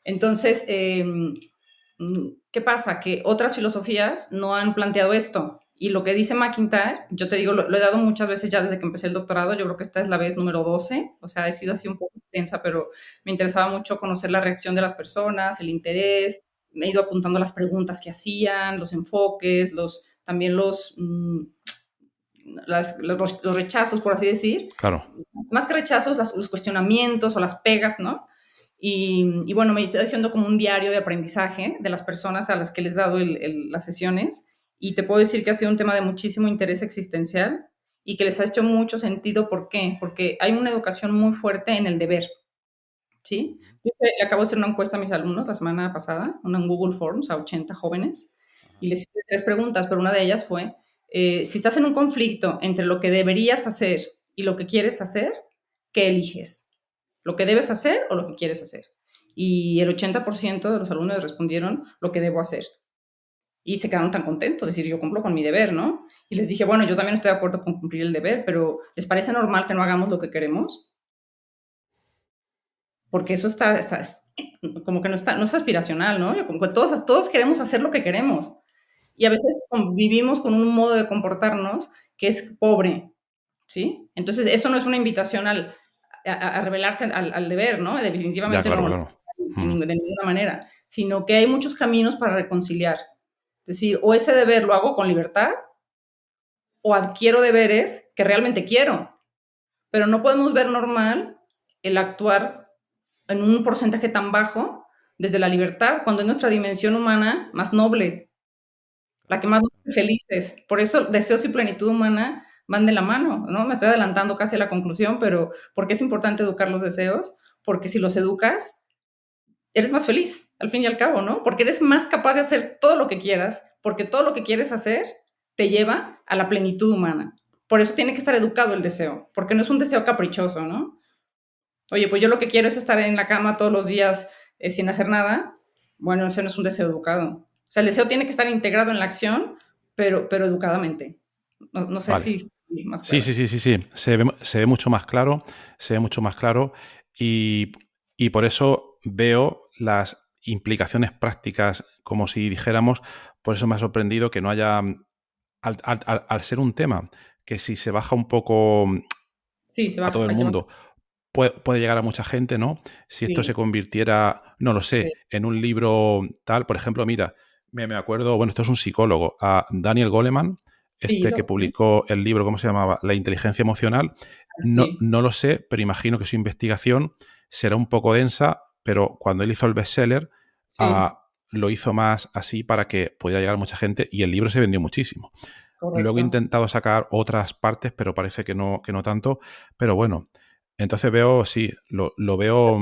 Entonces, ¿qué pasa? Que otras filosofías no han planteado esto. Y lo que dice McIntyre, yo te digo, lo he dado muchas veces ya desde que empecé el doctorado, yo creo que esta es la vez número 12, o sea, he sido así un poco intensa, pero me interesaba mucho conocer la reacción de las personas, el interés, me he ido apuntando las preguntas que hacían, los enfoques, también los rechazos, por así decir, Claro. más que rechazos, los cuestionamientos o las pegas, ¿no? Y bueno, me estoy haciendo como un diario de aprendizaje de las personas a las que les he dado las sesiones y te puedo decir que ha sido un tema de muchísimo interés existencial y que les ha hecho mucho sentido. ¿Por qué? Porque hay una educación muy fuerte en el deber, ¿sí? Yo le acabo de hacer una encuesta a mis alumnos la semana pasada, una en Google Forms a 80 jóvenes, y les hice 3 preguntas, pero una de ellas fue, si estás en un conflicto entre lo que deberías hacer y lo que quieres hacer, ¿qué eliges? ¿Lo que debes hacer o lo que quieres hacer? Y el 80% de los alumnos respondieron lo que debo hacer. Y se quedaron tan contentos, es decir, yo cumplo con mi deber, ¿no? Y les dije, bueno, yo también estoy de acuerdo con cumplir el deber, pero ¿les parece normal que no hagamos lo que queremos? Porque eso como que no es aspiracional, ¿no? Como que todos queremos hacer lo que queremos. Y a veces vivimos con un modo de comportarnos que es pobre, ¿sí? Entonces, eso no es una invitación a rebelarse al deber, ¿no? Ya, Definitivamente claro, no, claro. Mm. de ninguna manera, sino que hay muchos caminos para reconciliar. Es decir, o ese deber lo hago con libertad, o adquiero deberes que realmente quiero, pero no podemos ver normal el actuar en un porcentaje tan bajo desde la libertad, cuando es nuestra dimensión humana más noble, la que más nos hace felices. Por eso deseos y plenitud humana van de la mano, ¿no? Me estoy adelantando casi a la conclusión, pero ¿por qué es importante educar los deseos? Porque si los educas, eres más feliz, al fin y al cabo, ¿no? Porque eres más capaz de hacer todo lo que quieras, porque todo lo que quieres hacer te lleva a la plenitud humana. Por eso tiene que estar educado el deseo, porque no es un deseo caprichoso, ¿no? Oye, pues yo lo que quiero es estar en la cama todos los días sin hacer nada. Bueno, ese no es un deseo educado. O sea, el deseo tiene que estar integrado en la acción, pero educadamente. No sé Vale. si más Sí, claro. sí, sí, sí, sí. Se ve mucho más claro, se ve mucho más claro y, y por eso veo las implicaciones prácticas como si dijéramos, por eso me ha sorprendido que no haya, al ser un tema que si se baja un poco Sí, se a todo va el a llevar. mundo, puede llegar a mucha gente, ¿no? Si esto se Sí, convirtiera, no lo sí, sé, en un libro tal, por ejemplo, mira, me acuerdo, bueno, esto es un psicólogo, a Daniel Goleman, sí, este que publicó el libro, ¿cómo se llamaba? La inteligencia emocional. No, sí, no lo sé, pero imagino que su investigación será un poco densa, pero cuando él hizo el bestseller, sí, lo hizo más así para que pudiera llegar a mucha gente y el libro se vendió muchísimo. Luego he correcto. intentado sacar otras partes, pero parece que no tanto. Pero bueno, entonces veo, sí, lo veo,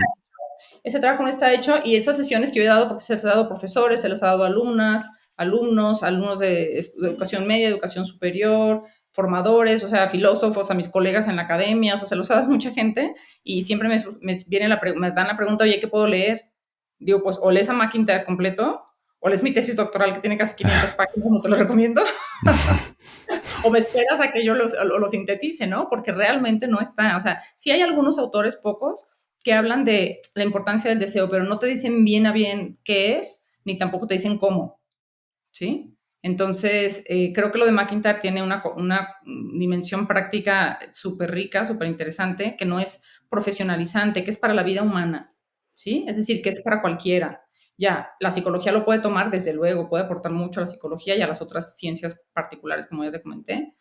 Ese trabajo no está hecho y esas sesiones que yo he dado, porque se las he dado a profesores, se las he dado a alumnos de educación media, educación superior, formadores, o sea, filósofos, a mis colegas en la academia, o sea, se los ha dado a mucha gente y siempre viene me dan la pregunta, oye, ¿qué puedo leer? Digo, pues o lees a McIntyre completo, o lees mi tesis doctoral que tiene casi 500 páginas, no te lo recomiendo, o me esperas a que yo lo sintetice, ¿no? Porque realmente no está. O sea, sí hay algunos autores, pocos, que hablan de la importancia del deseo, pero no te dicen bien a bien qué es, ni tampoco te dicen cómo, ¿sí? Entonces, creo que lo de McIntyre tiene una dimensión práctica súper rica, súper interesante, que no es profesionalizante, que es para la vida humana, ¿sí? Es decir, que es para cualquiera. Ya, la psicología lo puede tomar, desde luego, puede aportar mucho a la psicología y a las otras ciencias particulares, como ya te comenté,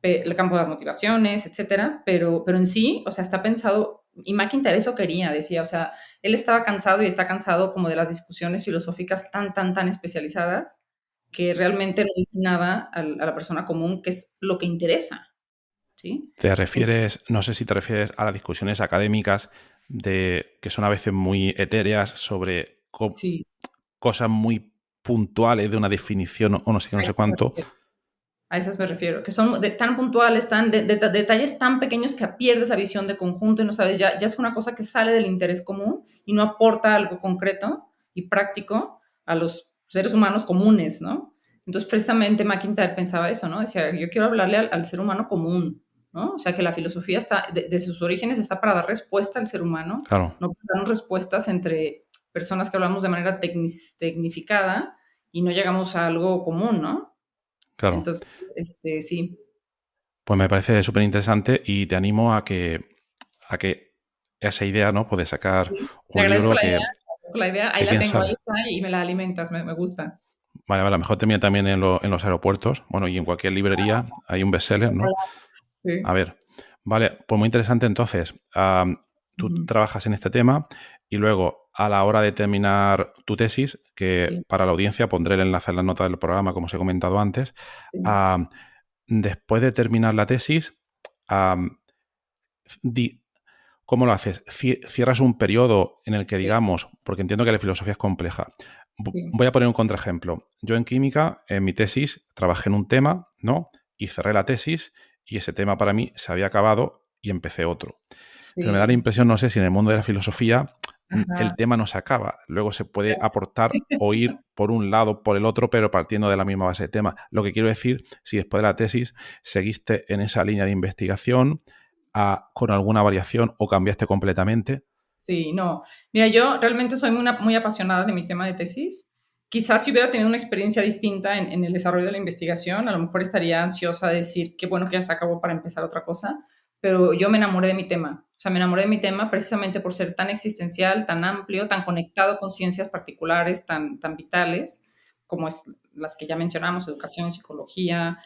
el campo de las motivaciones, etcétera, pero en sí, o sea, está pensado, y McIntyre eso quería, decía, o sea, él estaba cansado y está cansado como de las discusiones filosóficas tan especializadas que realmente no dice nada a la persona común, que es lo que interesa, ¿sí? te refieres, no sé si te refieres a las discusiones académicas que son a veces muy etéreas sobre Sí, cosas muy puntuales de una definición o no sé qué, no a sé esas me cuánto. refiero. A esas me refiero, que son tan puntuales, detalles tan pequeños que pierdes la visión de conjunto y no sabes, ya es una cosa que sale del interés común y no aporta algo concreto y práctico a los seres humanos comunes, ¿no? Entonces, precisamente McIntyre pensaba eso, ¿no? Decía, yo quiero hablarle al ser humano común, ¿no? O sea, que la filosofía está, desde sus orígenes, está para dar respuesta al ser humano, Claro, no para darnos respuestas entre personas que hablamos de manera tecnificada y no llegamos a algo común, ¿no? claro. Entonces, sí, Pues me parece súper interesante y te animo a que esa idea, ¿no? Puede sacar sí. Te un agradezco libro la idea, te agradezco la idea. Ahí que la quién tengo, ahí sabe. está y me la alimentas, me gusta. Vale, vale, a lo mejor termina también en los aeropuertos. Bueno, y en cualquier librería hay un bestseller, ¿no? Ojalá. A Sí. ver, vale, pues muy interesante entonces. Tú Ujú. trabajas en este tema y luego a la hora de terminar tu tesis, que Sí, para la audiencia pondré el enlace en la nota del programa, como os he comentado antes, sí, am, después de terminar la tesis, am, di- ¿cómo lo haces? ¿Cierras un periodo en el que sí, digamos, porque entiendo que la filosofía es compleja? sí, Voy a poner un contraejemplo. Yo en química, en mi tesis, trabajé en un tema, ¿no? Y cerré la tesis y ese tema para mí se había acabado y empecé otro. Pero me da la sí. impresión, no sé si en el mundo de la filosofía el Ajá. tema no se acaba. Luego se puede aportar o ir por un lado, por el otro, pero partiendo de la misma base de tema. Lo que quiero decir, si después de la tesis seguiste en esa línea de investigación con alguna variación o cambiaste completamente. Sí, no. Mira, yo realmente soy muy apasionada de mi tema de tesis. Quizás si hubiera tenido una experiencia distinta en el desarrollo de la investigación, a lo mejor estaría ansiosa de decir qué bueno que ya se acabó para empezar otra cosa, pero yo me enamoré de mi tema. O sea, me enamoré de mi tema precisamente por ser tan existencial, tan amplio, tan conectado con ciencias particulares, tan vitales, como es las que ya mencionamos, educación, psicología,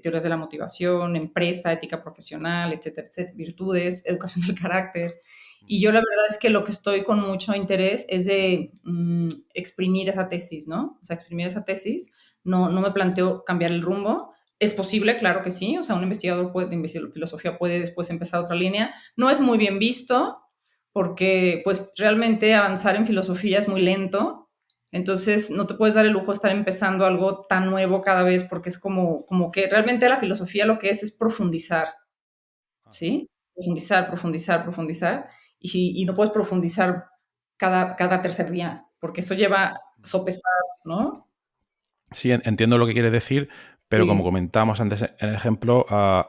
teorías de la motivación, empresa, ética profesional, etcétera, etcétera, virtudes, educación del carácter. Y yo la verdad es que lo que estoy con mucho interés es de exprimir esa tesis, ¿no? O sea, exprimir esa tesis. No me planteo cambiar el rumbo. Es posible, claro que sí. O sea, un investigador de filosofía puede después empezar otra línea. No es muy bien visto porque, pues, realmente avanzar en filosofía es muy lento. Entonces, no te puedes dar el lujo de estar empezando algo tan nuevo cada vez porque es como que realmente la filosofía lo que es profundizar, ¿sí? Profundizar, profundizar, profundizar. Y no puedes profundizar cada tercer día porque eso lleva sopesar, ¿no? Sí, entiendo lo que quieres decir, pero como Sí, comentamos antes en el ejemplo,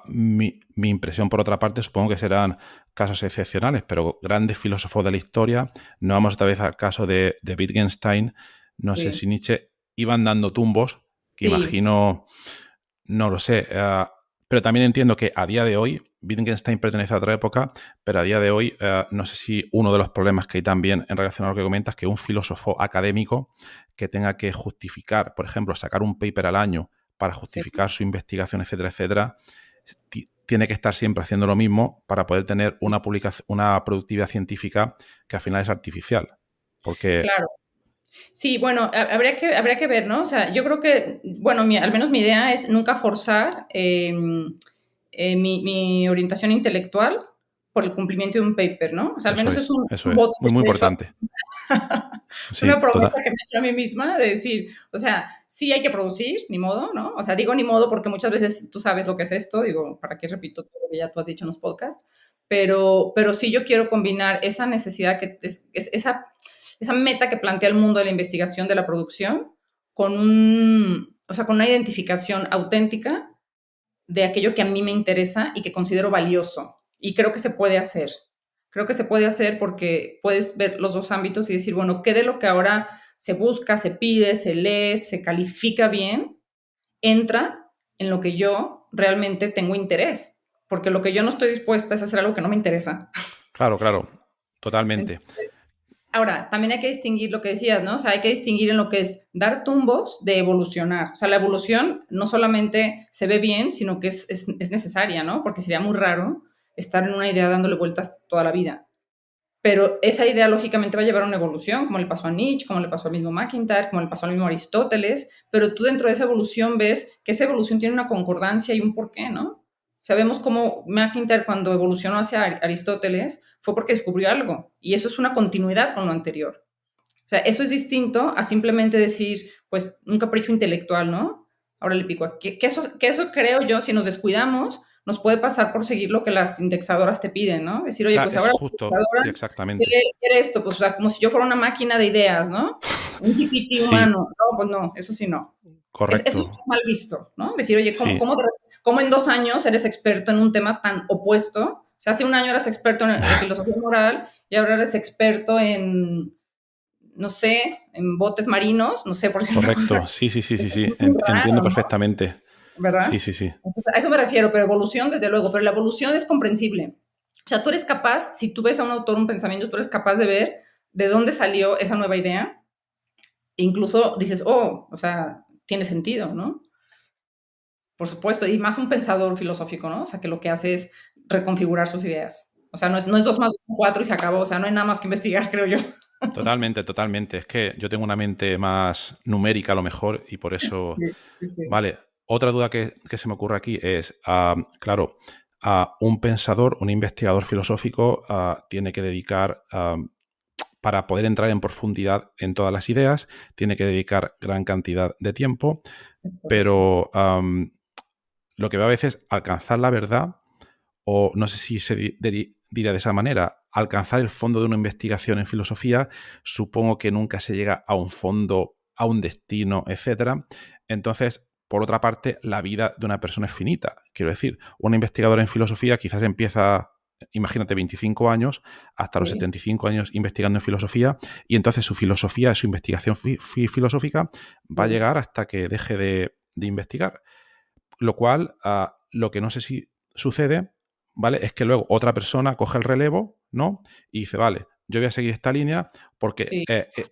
mi impresión por otra parte supongo que serán casos excepcionales, pero grandes filósofos de la historia, no vamos otra vez al caso de Wittgenstein, no sé sí, si Nietzsche iban dando tumbos, que sí, imagino, no lo sé, pero también entiendo que a día de hoy, Wittgenstein pertenece a otra época, pero a día de hoy no sé si uno de los problemas que hay también en relación a lo que comentas, que un filósofo académico que tenga que justificar, por ejemplo, sacar un paper al año para sí. justificar su investigación, etcétera, etcétera, tiene que estar siempre haciendo lo mismo para poder tener una productividad científica que al final es artificial. Porque Claro. Sí, bueno, habría que ver, ¿no? O sea, yo creo que, bueno, al menos mi idea es nunca forzar mi orientación intelectual por el cumplimiento de un paper, ¿no? O sea, al menos es eso un es, voto muy, que muy me he hecho, importante. una Sí, promesa total. que me he hecho a mí misma de decir, o sea, sí hay que producir, ni modo, ¿no? O sea, digo ni modo porque muchas veces tú sabes lo que es esto, digo, ¿para qué repito todo lo que ya tú has dicho en los podcasts? Pero sí yo quiero combinar esa necesidad esa meta que plantea el mundo de la investigación, de la producción, o sea, con una identificación auténtica de aquello que a mí me interesa y que considero valioso. Y creo que se puede hacer. Creo que se puede hacer porque puedes ver los dos ámbitos y decir, bueno, ¿qué de lo que ahora se busca, se pide, se lee, se califica bien, entra en lo que yo realmente tengo interés? Porque lo que yo no estoy dispuesta es hacer algo que no me interesa. Claro, claro, totalmente. Entonces, ahora, también hay que distinguir lo que decías, ¿no? O sea, hay que distinguir en lo que es dar tumbos de evolucionar. O sea, la evolución no solamente se ve bien, sino que es necesaria, ¿no? Porque sería muy raro estar en una idea dándole vueltas toda la vida. Pero esa idea lógicamente va a llevar a una evolución, como le pasó a Nietzsche, como le pasó al mismo McIntyre, como le pasó al mismo Aristóteles, pero tú dentro de esa evolución ves que esa evolución tiene una concordancia y un porqué, ¿no? Sabemos cómo McIntyre cuando evolucionó hacia Aristóteles fue porque descubrió algo y eso es una continuidad con lo anterior. O sea, eso es distinto a simplemente decir, pues, un capricho intelectual, ¿no? Ahora le pico. Que eso creo yo, si nos descuidamos, nos puede pasar por seguir lo que las indexadoras te piden, ¿no? Decir, oye, Claro, pues es ahora la justo, indexadora sí, exactamente. quiere esto, pues, o sea, como si yo fuera una máquina de ideas, ¿no? Un GPT Sí, humano. No, pues no, eso sí no. Eso correcto. es mal visto, ¿no? Decir, oye, ¿cómo, Sí, cómo, cómo en 2 años eres experto en un tema tan opuesto? O sea, hace un año eras experto en filosofía moral y ahora eres experto en no sé, en botes marinos, no sé, por decir una cosa. correcto. Sí, sí, sí, sí, Eso sí. es muy Entiendo raro, ¿no? perfectamente. Sí, ¿Verdad? sí, sí. Entonces, a eso me refiero, pero evolución, desde luego, pero la evolución es comprensible. O sea, tú eres capaz, si tú ves a un autor un pensamiento, tú eres capaz de ver de dónde salió esa nueva idea, e incluso dices, oh, o sea, tiene sentido, ¿no? Por supuesto, y más un pensador filosófico, ¿no? O sea, que lo que hace es reconfigurar sus ideas. O sea, no es 2 más 2 4 y se acabó, o sea, no hay nada más que investigar, creo yo. Totalmente, totalmente. Es que yo tengo una mente más numérica a lo mejor y por eso, Sí, sí, sí. vale. Otra duda que se me ocurre aquí es, claro, a un pensador, un investigador filosófico tiene que dedicar, para poder entrar en profundidad en todas las ideas, tiene que dedicar gran cantidad de tiempo, Es correcto. pero lo que veo a veces, alcanzar la verdad, o no sé si se diría de esa manera, alcanzar el fondo de una investigación en filosofía, supongo que nunca se llega a un fondo, a un destino, etcétera. Entonces, por otra parte, la vida de una persona es finita. Quiero decir, un investigador en filosofía quizás empieza, imagínate, 25 años, hasta los Sí, 75 años investigando en filosofía, y entonces su filosofía, su investigación filosófica va a sí. llegar hasta que deje de investigar. Lo cual, lo que no sé si sucede, ¿vale? Es que luego otra persona coge el relevo, ¿no? Y dice, vale, yo voy a seguir esta línea porque Sí,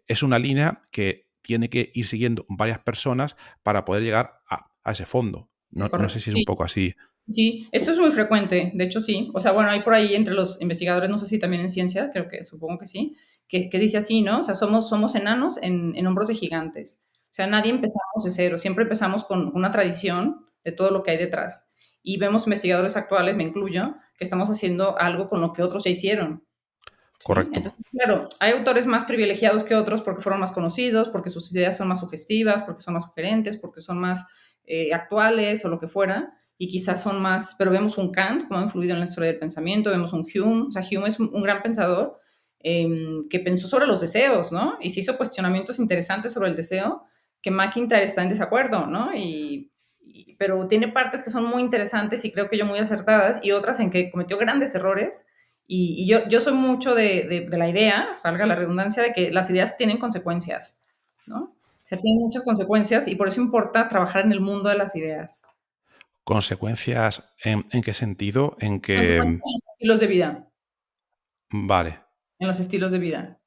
es una línea que tiene que ir siguiendo varias personas para poder llegar a ese fondo. es No sé correcto. si es un Sí, poco así. sí, esto es muy frecuente, de hecho sí. O sea, bueno, hay por ahí entre los investigadores, no sé si también en ciencia, supongo que sí, que dice así, ¿no? O sea, somos enanos en hombros de gigantes. O sea, nadie empezamos de cero, siempre empezamos con una tradición de todo lo que hay detrás. Y vemos investigadores actuales, me incluyo, que estamos haciendo algo con lo que otros ya hicieron. ¿sí? correcto. Entonces, claro, hay autores más privilegiados que otros porque fueron más conocidos, porque sus ideas son más sugestivas, porque son más sugerentes, porque son más actuales o lo que fuera, y quizás son más, pero vemos un Kant, como ha influido en la historia del pensamiento, vemos un Hume, o sea, Hume es un gran pensador que pensó sobre los deseos, ¿no? Y se hizo cuestionamientos interesantes sobre el deseo, que McIntyre está en desacuerdo, ¿no? Pero tiene partes que son muy interesantes y creo que yo muy acertadas, y otras en que cometió grandes errores. Y yo soy mucho de la idea, valga la redundancia, de que las ideas tienen consecuencias, ¿no? O sea, tienen muchas consecuencias y por eso importa trabajar en el mundo de las ideas. ¿Consecuencias en qué sentido? En Consecuencias que... en los estilos de vida, Vale, en los estilos de vida.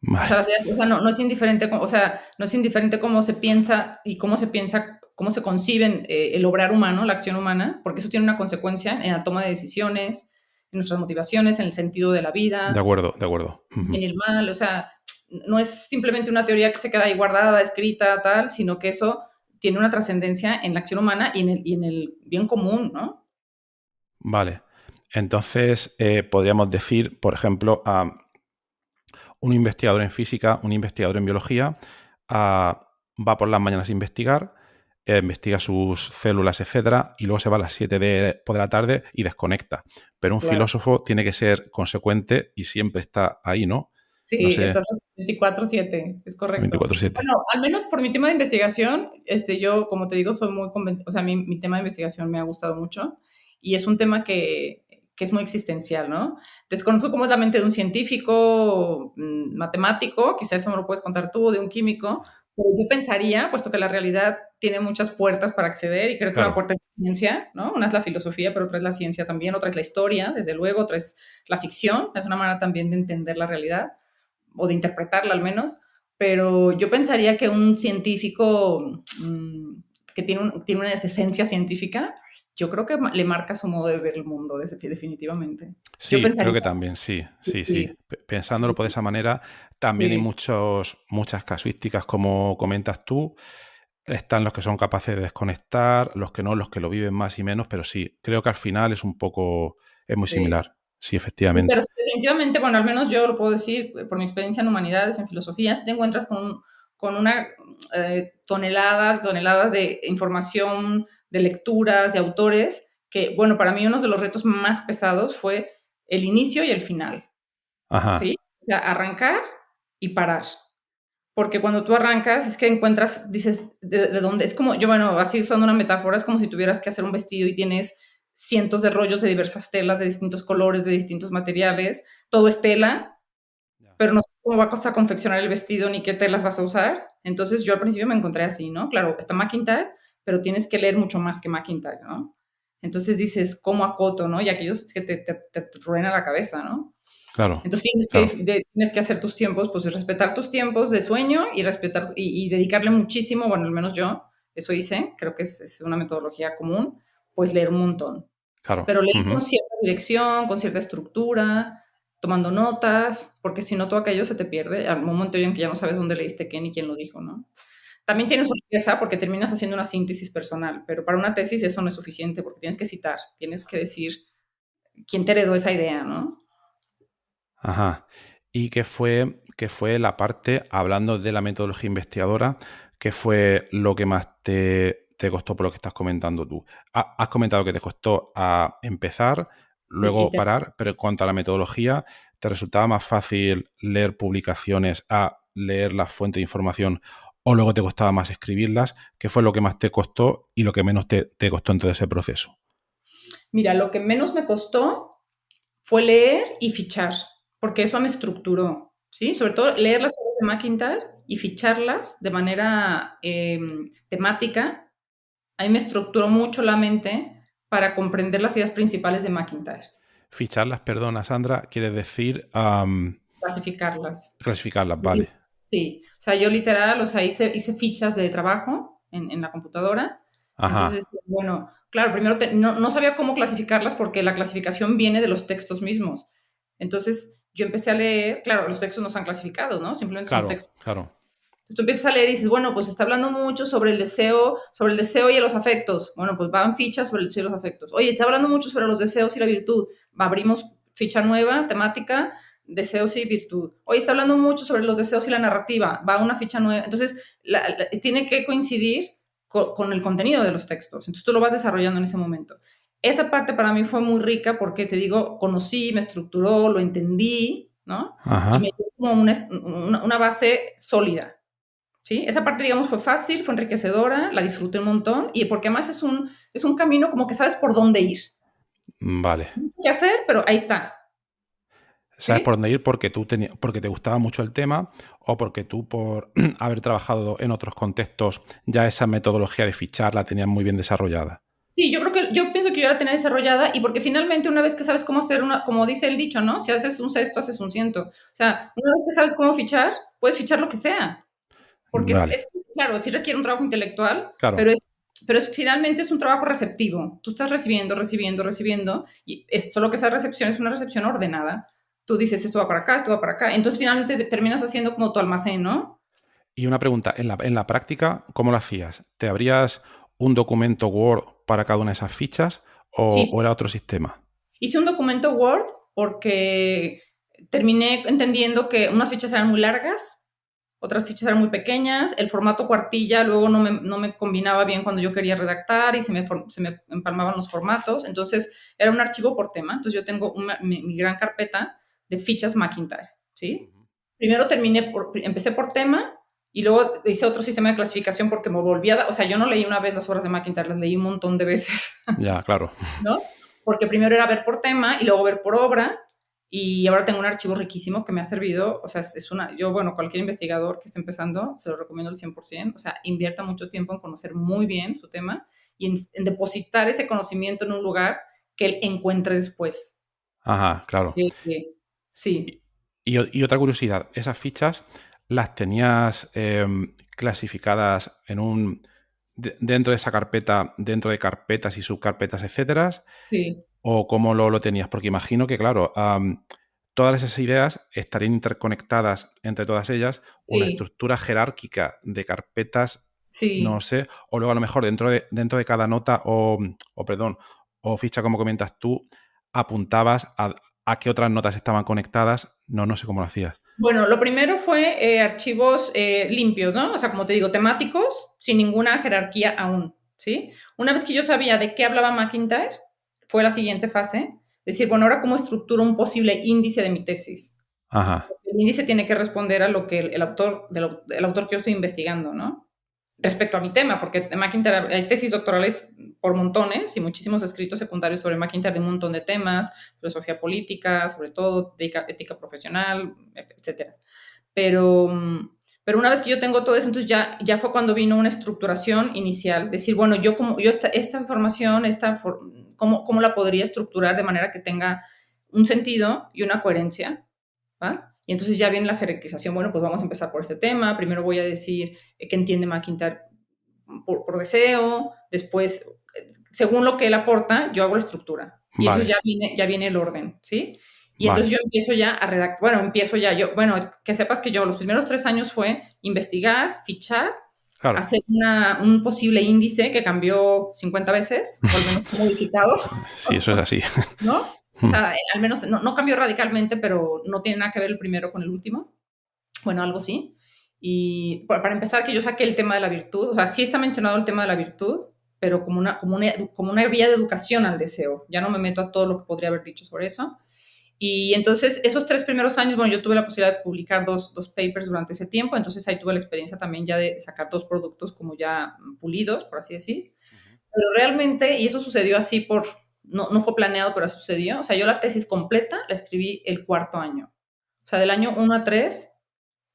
O sea, vale, no es indiferente, o sea, no es indiferente cómo se piensa y cómo se conciben el obrar humano, la acción humana, porque eso tiene una consecuencia en la toma de decisiones, en nuestras motivaciones, en el sentido de la de vida, acuerdo, de acuerdo. en el mal, o sea, no es simplemente una teoría que se queda ahí guardada, escrita, tal, sino que eso tiene una trascendencia en la acción humana y en el bien común, ¿no? Vale. Entonces, podríamos decir, por ejemplo, a un investigador en física, un investigador en biología, va por las mañanas a investigar, investiga sus células, etcétera, y luego se va a las 7 de la tarde y desconecta. Pero un Claro. filósofo tiene que ser consecuente y siempre está ahí, ¿no? No Sí, sé, estás 24/7, es correcto. 24/7. Bueno, al menos por mi tema de investigación, yo, como te digo, soy muy o sea, mi tema de investigación me ha gustado mucho y es un tema que es muy existencial, ¿no? Desconozco cómo es la mente de un científico, matemático, quizás eso me lo puedes contar tú, de un químico, pero yo pensaría, puesto que la realidad tiene muchas puertas para acceder y creo que una Claro, puerta es la ciencia, ¿no? Una es la filosofía, pero otra es la ciencia también, otra es la historia, desde luego, otra es la ficción, es una manera también de entender la realidad o de interpretarla al menos, pero yo pensaría que un científico que tiene una esencia científica, yo creo que le marca su modo de ver el mundo, definitivamente. Yo sí, creo pensaría, que también, sí, sí, sí. sí, Pensándolo sí, por esa manera, también hay sí, muchas casuísticas, como comentas tú. Están los que son capaces de desconectar, los que no, los que lo viven más y menos, pero sí, creo que al final es muy sí. similar. Sí, Sí, pero efectivamente. definitivamente, bueno, al menos yo lo puedo decir por mi experiencia en humanidades, en filosofía, si te encuentras con una toneladas de información, de lecturas, de autores, que, bueno, para mí uno de los retos más pesados fue el inicio y el final, Ajá, ¿sí? O sea, arrancar y parar. Porque cuando tú arrancas es que encuentras, dices, de dónde? Es como, yo, bueno, así usando una metáfora, es como si tuvieras que hacer un vestido y tienes cientos de rollos de diversas telas, de distintos colores, de distintos materiales. Todo es tela, ya, pero no sé cómo vas a confeccionar el vestido ni qué telas vas a usar. Entonces yo al principio me encontré así, ¿no? Claro, está McIntyre, pero tienes que leer mucho más que McIntyre, ¿no? Entonces dices, ¿cómo acoto, no? Y aquellos que te truena la cabeza, ¿no? claro, Entonces claro. tienes que hacer tus tiempos, pues respetar tus tiempos de sueño y respetar y dedicarle muchísimo, bueno, al menos yo, eso hice, creo que es una metodología común, pues leer un montón. Claro. Pero leer con Ujú. cierta dirección, con cierta estructura, tomando notas, porque si no todo aquello se te pierde al momento en que ya no sabes dónde leíste qué ni quién lo dijo, ¿no? También tienes su riqueza porque terminas haciendo una síntesis personal, pero para una tesis eso no es suficiente porque tienes que citar, tienes que decir quién te heredó esa idea, ¿no? Ajá. ¿Y qué fue la parte, hablando de la metodología investigadora, qué fue lo que más te costó por lo que estás comentando tú? Has comentado que te costó empezar, Sí, luego parar, pero en cuanto a la metodología, ¿te resultaba más fácil leer publicaciones a leer las fuentes de información o luego te costaba más escribirlas? ¿Qué fue lo que más te costó y lo que menos te costó en todo ese proceso? mira, lo que menos me costó fue leer y fichar, porque eso me estructuró, ¿sí? Sobre todo leer las obras de McIntyre y ficharlas de manera temática, ahí me estructuró mucho la mente para comprender las ideas principales de McIntyre, Ficharlas, perdona, Sandra, quieres decir clasificarlas. clasificarlas, vale. Sí, o sea, yo literal, o sea, hice fichas de trabajo en la computadora. Entonces, Ajá, bueno, claro, primero no sabía cómo clasificarlas porque la clasificación viene de los textos mismos. Entonces, yo empecé a leer, claro, los textos no están clasificados, ¿no? Simplemente son claro, textos. claro. Entonces, tú empiezas a leer y dices, bueno, pues está hablando mucho sobre el deseo y los afectos. Bueno, pues van fichas sobre el deseo y los afectos. Oye, está hablando mucho sobre los deseos y la virtud. Abrimos ficha nueva, temática, deseos y virtud. Hoy está hablando mucho sobre los deseos y la narrativa, va una ficha nueva, entonces tiene que coincidir con el contenido de los textos, entonces tú lo vas desarrollando en ese momento. Esa parte para mí fue muy rica porque, te digo, conocí, me estructuró, lo entendí, ¿no? Ajá. Y me dio como una base sólida, ¿sí? Esa parte, digamos, fue fácil, fue enriquecedora, la disfruté un montón, y porque además es un camino como que sabes por dónde ir. Vale. No sé qué hacer, pero ahí está, ¿Sabes ¿sí? por dónde ir? Porque te gustaba mucho el tema o porque tú, por haber trabajado en otros contextos, ya esa metodología de fichar la tenías muy bien desarrollada. Sí, yo pienso que yo la tenía desarrollada y porque finalmente una vez que sabes cómo hacer como dice el dicho, ¿no? Si haces un cesto, haces un ciento. O sea, una vez que sabes cómo fichar, puedes fichar lo que sea. Porque Vale, claro, sí requiere un trabajo intelectual, claro. pero finalmente es un trabajo receptivo. Tú estás recibiendo, recibiendo, recibiendo, y solo que esa recepción es una recepción ordenada. Tú dices, esto va para acá, esto va para acá. Entonces finalmente terminas haciendo como tu almacén, ¿no? Y una pregunta, en la práctica, ¿cómo lo hacías? ¿Te abrías un documento Word para cada una de esas fichas o Sí, era otro sistema? hice un documento Word porque terminé entendiendo que unas fichas eran muy largas, otras fichas eran muy pequeñas, el formato cuartilla luego no me combinaba bien cuando yo quería redactar y se me empalmaban los formatos, entonces era un archivo por tema, entonces yo tengo mi gran carpeta de fichas Macintosh, ¿sí? Primero empecé por tema y luego hice otro sistema de clasificación porque me volvía, o sea, yo no leí una vez las obras de Macintosh, las leí un montón de veces. Ya, claro. ¿No? Porque primero era ver por tema y luego ver por obra, y ahora tengo un archivo riquísimo que me ha servido, o sea, yo, bueno, cualquier investigador que esté empezando, se lo recomiendo al 100%, o sea, invierta mucho tiempo en conocer muy bien su tema y en depositar ese conocimiento en un lugar que él encuentre después. Ajá, claro. Sí, Y otra curiosidad, ¿esas fichas las tenías clasificadas dentro de esa carpeta, dentro de carpetas y subcarpetas, etcétera? sí, ¿O cómo lo tenías? Porque imagino que, claro, todas esas ideas estarían interconectadas entre todas ellas, una sí, estructura jerárquica de carpetas, no sí. sé, o luego a lo mejor dentro de cada nota perdón, o ficha, como comentas tú, apuntabas a qué otras notas estaban conectadas, no sé cómo lo hacías. Bueno, lo primero fue archivos limpios, ¿no? O sea, como te digo, temáticos, sin ninguna jerarquía aún, ¿sí? Una vez que yo sabía de qué hablaba McIntyre, fue la siguiente fase, decir, bueno, ahora cómo estructuro un posible índice de mi tesis. Ajá, El índice tiene que responder a lo que el autor que yo estoy investigando, ¿no? Respecto a mi tema, porque de McIntyre hay tesis doctorales por montones y muchísimos escritos secundarios sobre McIntyre de un montón de temas, filosofía política, sobre todo ética profesional, etcétera. Pero, pero una vez que yo tengo todo eso, entonces ya fue cuando vino una estructuración inicial, decir, bueno, esta información, ¿cómo la podría estructurar de manera que tenga un sentido y una coherencia? ¿Va? Y entonces ya viene la jerarquización, bueno, pues vamos a empezar por este tema, primero voy a decir qué entiende McIntyre por deseo, después, según lo que él aporta, yo hago la estructura. Y entonces vale, ya viene el orden, ¿sí? Y entonces vale, yo empiezo ya a redactar, bueno, que sepas que yo los primeros 3 años fue investigar, fichar, claro. hacer un posible índice que cambió 50 veces, o al menos modificado, Sí, eso es así. ¿no? O sea, al menos no cambió radicalmente, pero no tiene nada que ver el primero con el último. Bueno, algo sí. Y para empezar, que yo saqué el tema de la virtud, o sea, sí está mencionado el tema de la virtud, pero como una vía de educación al deseo. Ya no me meto a todo lo que podría haber dicho sobre eso. Y entonces, esos 3 primeros años, bueno, yo tuve la posibilidad de publicar dos papers durante ese tiempo, entonces ahí tuve la experiencia también ya de sacar 2 productos como ya pulidos, por así decir. Pero realmente, y eso sucedió así no fue planeado, pero así sucedió. O sea, yo la tesis completa la escribí el cuarto año. O sea, del año 1 a 3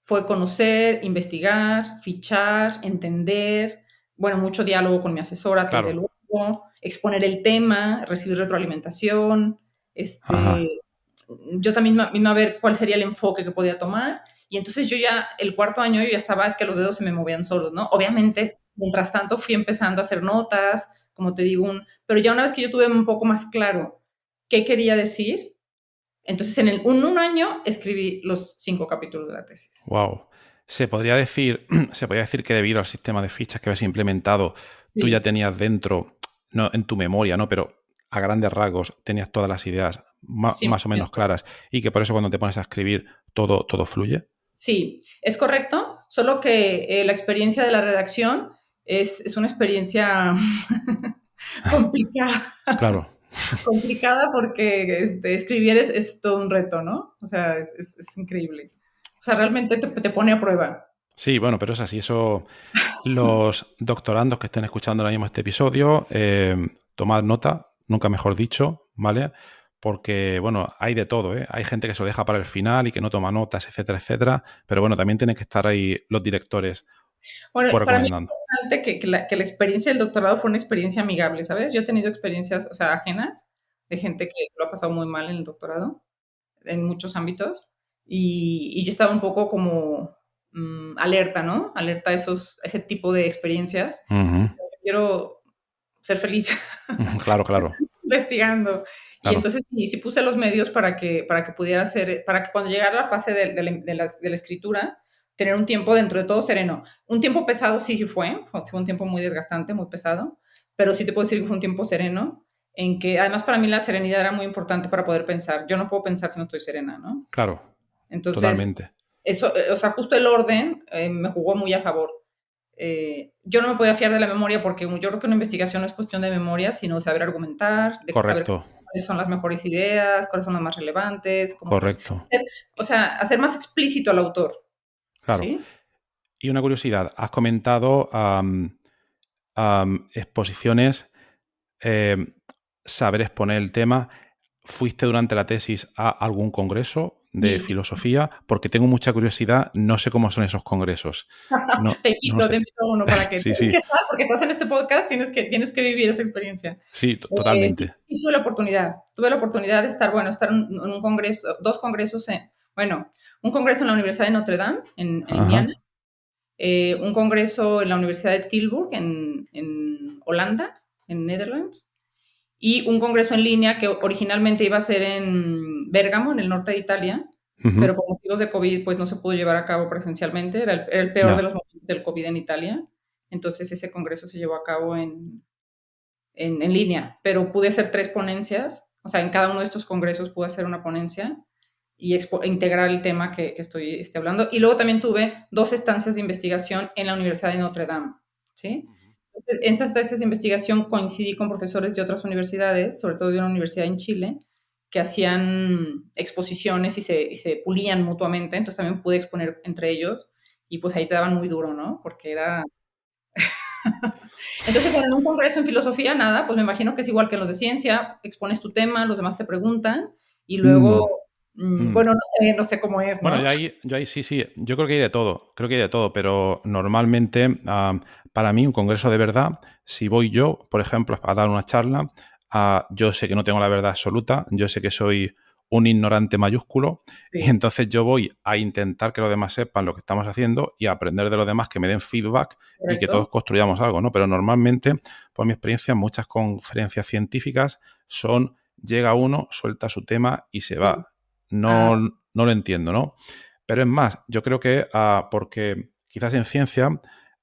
fue conocer, investigar, fichar, entender, bueno, mucho diálogo con mi asesora, desde Claro. luego, exponer el tema, recibir retroalimentación, Ajá. yo también misma ver cuál sería el enfoque que podía tomar. Y entonces yo ya, el cuarto año, yo ya estaba, es que los dedos se me movían solos, ¿no? Obviamente, mientras tanto fui empezando a hacer notas, como te digo, pero ya una vez que yo tuve un poco más claro qué quería decir, entonces en un año escribí los 5 capítulos de la tesis. Wow. Se podría decir que debido al sistema de fichas que habías implementado, tú ya Sí, tenías dentro, no en tu memoria, ¿no? Pero a grandes rasgos tenías todas las ideas más o menos 100%. claras y que por eso cuando te pones a escribir todo fluye. Sí, es correcto, solo que la experiencia de la redacción es una experiencia complicada, Claro. complicada porque escribir es todo un reto, ¿no? O sea, es increíble. O sea, realmente te pone a prueba. Sí, bueno, pero es así. Eso, los doctorandos que estén escuchando ahora mismo este episodio, tomad nota, nunca mejor dicho, ¿vale? Porque, bueno, hay de todo, ¿eh? Hay gente que se lo deja para el final y que no toma notas, etcétera, etcétera. Pero bueno, también tienen que estar ahí los directores Bueno, pues para mí es recomendando. importante que la experiencia del doctorado fue una experiencia amigable, ¿sabes? Yo he tenido experiencias, o sea, ajenas, de gente que lo ha pasado muy mal en el doctorado, en muchos ámbitos, y yo estaba un poco como alerta, ¿no? Alerta a ese tipo de experiencias. Ujú. Quiero ser feliz Claro, claro, investigando. Y claro. entonces sí puse los medios para que pudiera ser, para que cuando llegara la fase de la escritura, tener un tiempo dentro de todo sereno. Un tiempo pesado sí fue un tiempo muy desgastante, muy pesado, pero sí te puedo decir que fue un tiempo sereno, en que además para mí la serenidad era muy importante para poder pensar. Yo no puedo pensar si no estoy serena, ¿no? Claro, Entonces, totalmente. eso, o sea, justo el orden me jugó muy a favor. Yo no me podía fiar de la memoria porque yo creo que una investigación no es cuestión de memoria, sino de saber argumentar, de saber Correcto, cuáles son las mejores ideas, cuáles son las más relevantes, cómo son. correcto. O sea, hacer más explícito al autor, Claro. ¿sí? Y una curiosidad, has comentado exposiciones, em, saber exponer el tema. ¿Fuiste durante la tesis a algún congreso de Y filosofía? Porque tengo mucha curiosidad, no sé cómo son esos congresos. No, no lo te sé. invito a uno para que Sí, tienes sí, que estar, porque estás en este podcast, tienes que vivir esa experiencia. sí, Sí, totalmente. sí, tuve la oportunidad de estar en un congreso, dos congresos, bueno, un congreso en la Universidad de Notre Dame, en Ajá. Indiana, un congreso en la Universidad de Tilburg, en Holanda, en Netherlands, y un congreso en línea que originalmente iba a ser en Bérgamo, en el norte de Italia, Ujú. pero por motivos de COVID, pues no se pudo llevar a cabo presencialmente, era el peor de Ya, los momentos del COVID en Italia, entonces ese congreso se llevó a cabo en línea, pero pude hacer 3 ponencias, o sea, en cada uno de estos congresos pude hacer una ponencia y integrar el tema que estoy hablando. Y luego también tuve 2 estancias de investigación en la Universidad de Notre Dame, ¿sí? Entonces, en esas estancias de investigación coincidí con profesores de otras universidades, sobre todo de una universidad en Chile, que hacían exposiciones y se pulían mutuamente, entonces también pude exponer entre ellos y pues ahí te daban muy duro, ¿no? Porque era... Entonces, bueno, en un congreso en filosofía, nada, pues me imagino que es igual que en los de ciencia, expones tu tema, los demás te preguntan y luego, Mm, mm. bueno, no sé cómo es, Bueno, ¿no? yo ahí sí, yo creo que hay de todo, creo que hay de todo, pero normalmente para mí un congreso de verdad, si voy yo, por ejemplo, a dar una charla, yo sé que no tengo la verdad absoluta, yo sé que soy un ignorante mayúsculo y Sí, entonces yo voy a intentar que los demás sepan lo que estamos haciendo y a aprender de los demás, que me den feedback y que todos correcto. construyamos algo, ¿no? Pero normalmente, por mi experiencia, muchas conferencias científicas llega uno, suelta su tema y se Sí. va. No, no lo entiendo, ¿no? Pero es más, yo creo que porque quizás en ciencia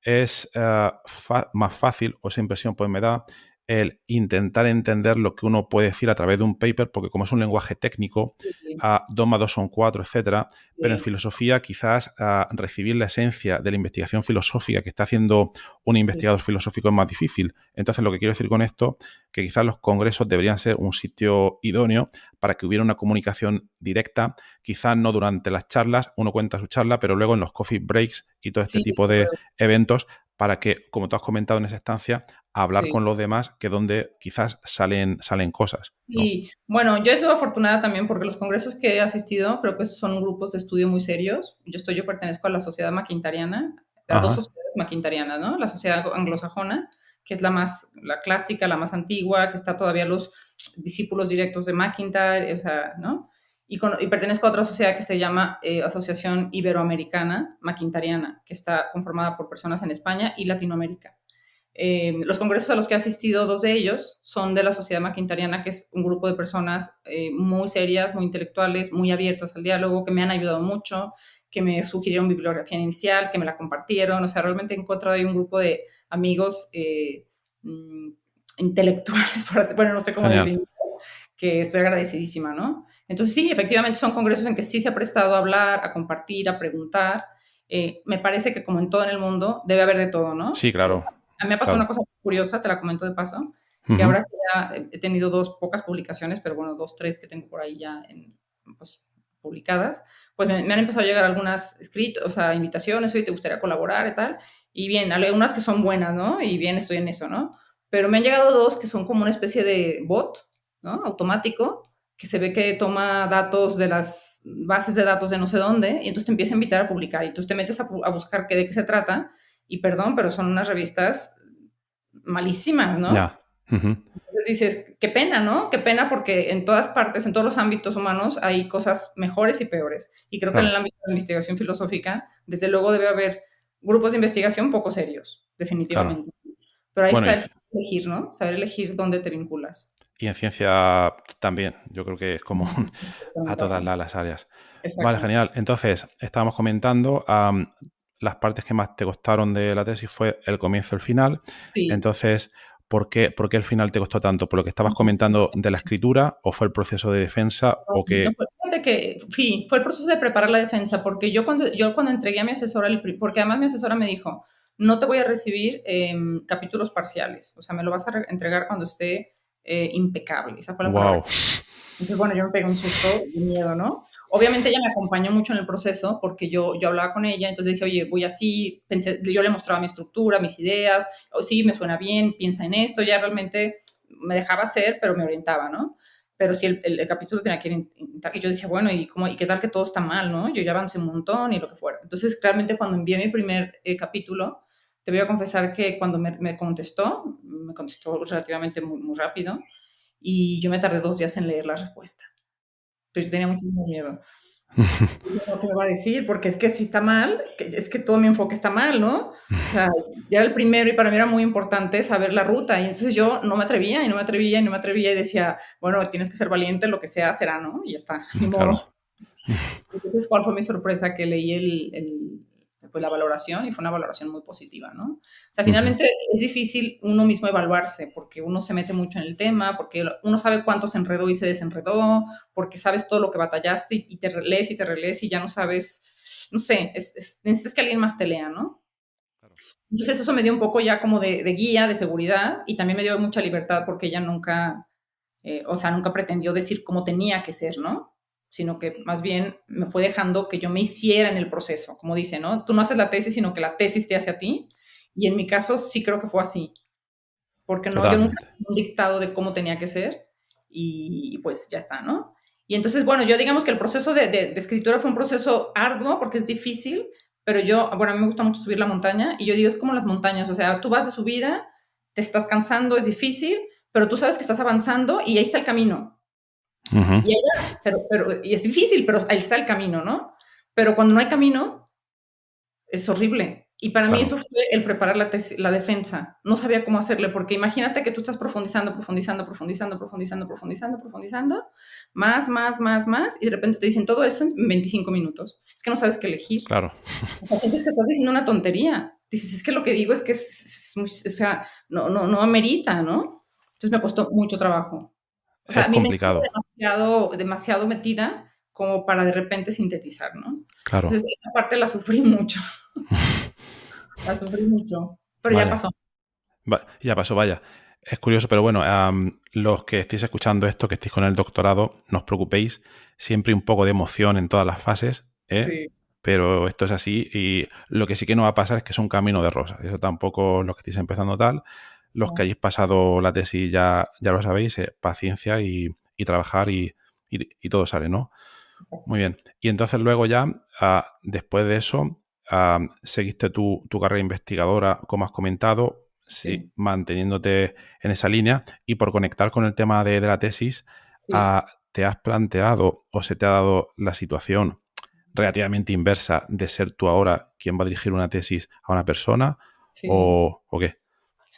es más fácil, o esa impresión pues me da, el intentar entender lo que uno puede decir a través de un paper, porque como es un lenguaje técnico, Sí, 2 más 2 son 4, etcétera, pero en sí, filosofía quizás recibir la esencia de la investigación filosófica que está haciendo un sí, investigador filosófico es más difícil. Entonces, lo que quiero decir con esto, que quizás los congresos deberían ser un sitio idóneo para que hubiera una comunicación directa, quizás no durante las charlas, uno cuenta su charla, pero luego en los coffee breaks y todo este sí, tipo de eventos, para que, como tú has comentado en esa estancia, hablar sí. con los demás, que donde quizás salen cosas, ¿no? Y bueno, yo he sido afortunada también porque los congresos que he asistido creo que son grupos de estudio muy serios. Yo pertenezco a la Sociedad Maquintariana, a 2 Ajá. sociedades maquintarianas, ¿no? La Sociedad Anglosajona, que es la clásica, la más antigua, que está todavía los discípulos directos de McIntyre, o sea, ¿no? Y pertenezco a otra sociedad que se llama Asociación Iberoamericana Maquintariana, que está conformada por personas en España y Latinoamérica. Los congresos a los que he asistido, 2 de ellos, son de la Sociedad Maquintariana, que es un grupo de personas muy serias, muy intelectuales, muy abiertas al diálogo, que me han ayudado mucho, que me sugirieron bibliografía inicial, que me la compartieron. O sea, realmente he encontrado ahí un grupo de amigos mm, intelectuales, bueno, no sé cómo Genial. definirlos, que estoy agradecidísima, ¿no? Entonces sí, efectivamente son congresos en que sí se ha prestado a hablar, a compartir, a preguntar. Me parece que como en todo en el mundo debe haber de todo, ¿no? Sí, claro, A mí me ha pasado una claro. cosa curiosa, te la comento de paso, que Ujú. ahora que ya he tenido pocas publicaciones, pero bueno, 2, 3 que tengo por ahí ya pues, publicadas, pues me han empezado a llegar algunas escritos, o sea, invitaciones, oye, ¿te gustaría colaborar y tal? Y bien, algunas que son buenas, ¿no? Y bien, estoy en eso, ¿no? Pero me han llegado 2 que son como una especie de bot, ¿no? Automático, que se ve que toma datos de las bases de datos de no sé dónde, y entonces te empieza a invitar a publicar, y entonces te metes a buscar de qué se trata, y perdón, pero son unas revistas malísimas, ¿no? Ya. Ujú. Entonces dices, qué pena, ¿no? Qué pena porque en todas partes, en todos los ámbitos humanos hay cosas mejores y peores. Y creo que en el Claro. ámbito de la investigación filosófica, desde luego debe haber grupos de investigación poco serios, Claro. definitivamente. Pero ahí Bueno, está el saber elegir, ¿no? Saber elegir dónde te vinculas. y en ciencia también. Yo creo que es común Con a todas razón. las áreas. Vale, Exacto. genial. Entonces, estábamos comentando, las partes que más te costaron de la tesis fue el comienzo y el final. Sí. Entonces, ¿por qué el final te costó tanto? ¿Por lo que estabas comentando de la escritura o fue el proceso de defensa o No, que... pues, fíjate que sí, fue el proceso de preparar la defensa, porque yo cuando entregué a mi asesora, porque además mi asesora me dijo, no te voy a recibir capítulos parciales, o sea, me lo vas a entregar cuando esté impecable, esa fue la palabra. Wow. Entonces, bueno, yo me pegué un susto de miedo, ¿no? Obviamente ella me acompañó mucho en el proceso porque yo hablaba con ella, entonces decía, oye, voy así, yo le mostraba mi estructura, mis ideas, o sí, me suena bien, piensa en esto, ya realmente me dejaba hacer, pero me orientaba, ¿no? Pero sí, el capítulo tenía que ir, y yo decía, bueno, ¿y qué tal que todo está mal, no? Yo ya avancé un montón y lo que fuera. Entonces, realmente cuando envié mi primer capítulo, te voy a confesar que cuando me contestó relativamente muy, muy rápido, y yo me tardé 2 días en leer la respuesta. Entonces yo tenía muchísimo miedo. ¿Qué me va a decir? Porque es que si está mal, es que todo mi enfoque está mal, ¿no? O sea, ya era el primero y para mí era muy importante saber la ruta. Y entonces yo no me atrevía y no me atrevía y no me atrevía y decía, bueno, tienes que ser valiente, lo que sea será, ¿no? Y ya está, ni modo. Claro. Entonces, ¿cuál fue mi sorpresa? Que leí pues, la valoración y fue una valoración muy positiva, ¿no? O sea, Ujú. finalmente es difícil uno mismo evaluarse porque uno se mete mucho en el tema, porque uno sabe cuánto se enredó y se desenredó, porque sabes todo lo que batallaste y te relees y te relees y ya no sabes, no sé, necesitas que alguien más te lea, ¿no? Claro. Entonces eso me dio un poco ya como de guía, de seguridad y también me dio mucha libertad porque ella nunca, o sea, nunca pretendió decir cómo tenía que ser, ¿no? Sino que más bien me fue dejando que yo me hiciera en el proceso, como dice, ¿no? Tú no haces la tesis, sino que la tesis te hace a ti. Y en mi caso sí creo que fue así, porque no, yo nunca Totalmente. tuve un dictado de cómo tenía que ser y pues ya está, ¿no? Y entonces, bueno, yo digamos que el proceso de escritura fue un proceso arduo porque es difícil, pero bueno, a mí me gusta mucho subir la montaña y yo digo, es como las montañas, o sea, tú vas de subida, te estás cansando, es difícil, pero tú sabes que estás avanzando y ahí está el camino. Ujú. Y ahí vas, y es difícil, pero ahí está el camino, ¿no? Pero cuando no hay camino, es horrible. Y para mí Claro. eso fue el preparar la defensa. No sabía cómo hacerle, porque imagínate que tú estás profundizando, profundizando, profundizando, profundizando, profundizando, profundizando, más, más, más, más, y de repente te dicen todo eso en 25 minutos. Es que no sabes qué elegir. Claro. O sea, sientes que estás diciendo una tontería. Dices, es que lo que digo es que o sea, no amerita, ¿no? Entonces me costó mucho trabajo. O sea, Es mi mente complicado. era demasiado, demasiado metida como para de repente sintetizar, ¿no? Claro. Entonces, esa parte la sufrí mucho, la sufrí mucho, pero ya Vaya. pasó. Ya pasó, vaya. Es curioso, pero bueno, los que estéis escuchando esto, que estéis con el doctorado, no os preocupéis. Siempre un poco de emoción en todas las fases, ¿eh? Sí, Pero esto es así y lo que sí que no va a pasar es que es un camino de rosas. Eso tampoco los que estéis empezando tal. Los que no, hayáis pasado la tesis ya lo sabéis, paciencia y trabajar y todo sale, ¿no? Muy exacto. bien. Y entonces luego ya, después de eso, seguiste tu carrera investigadora, como has comentado, sí, Sí, manteniéndote en esa línea. Y por conectar con el tema de la tesis, sí, ¿te has planteado o se te ha dado la situación relativamente inversa de ser tú ahora quien va a dirigir una tesis a una persona sí. o qué?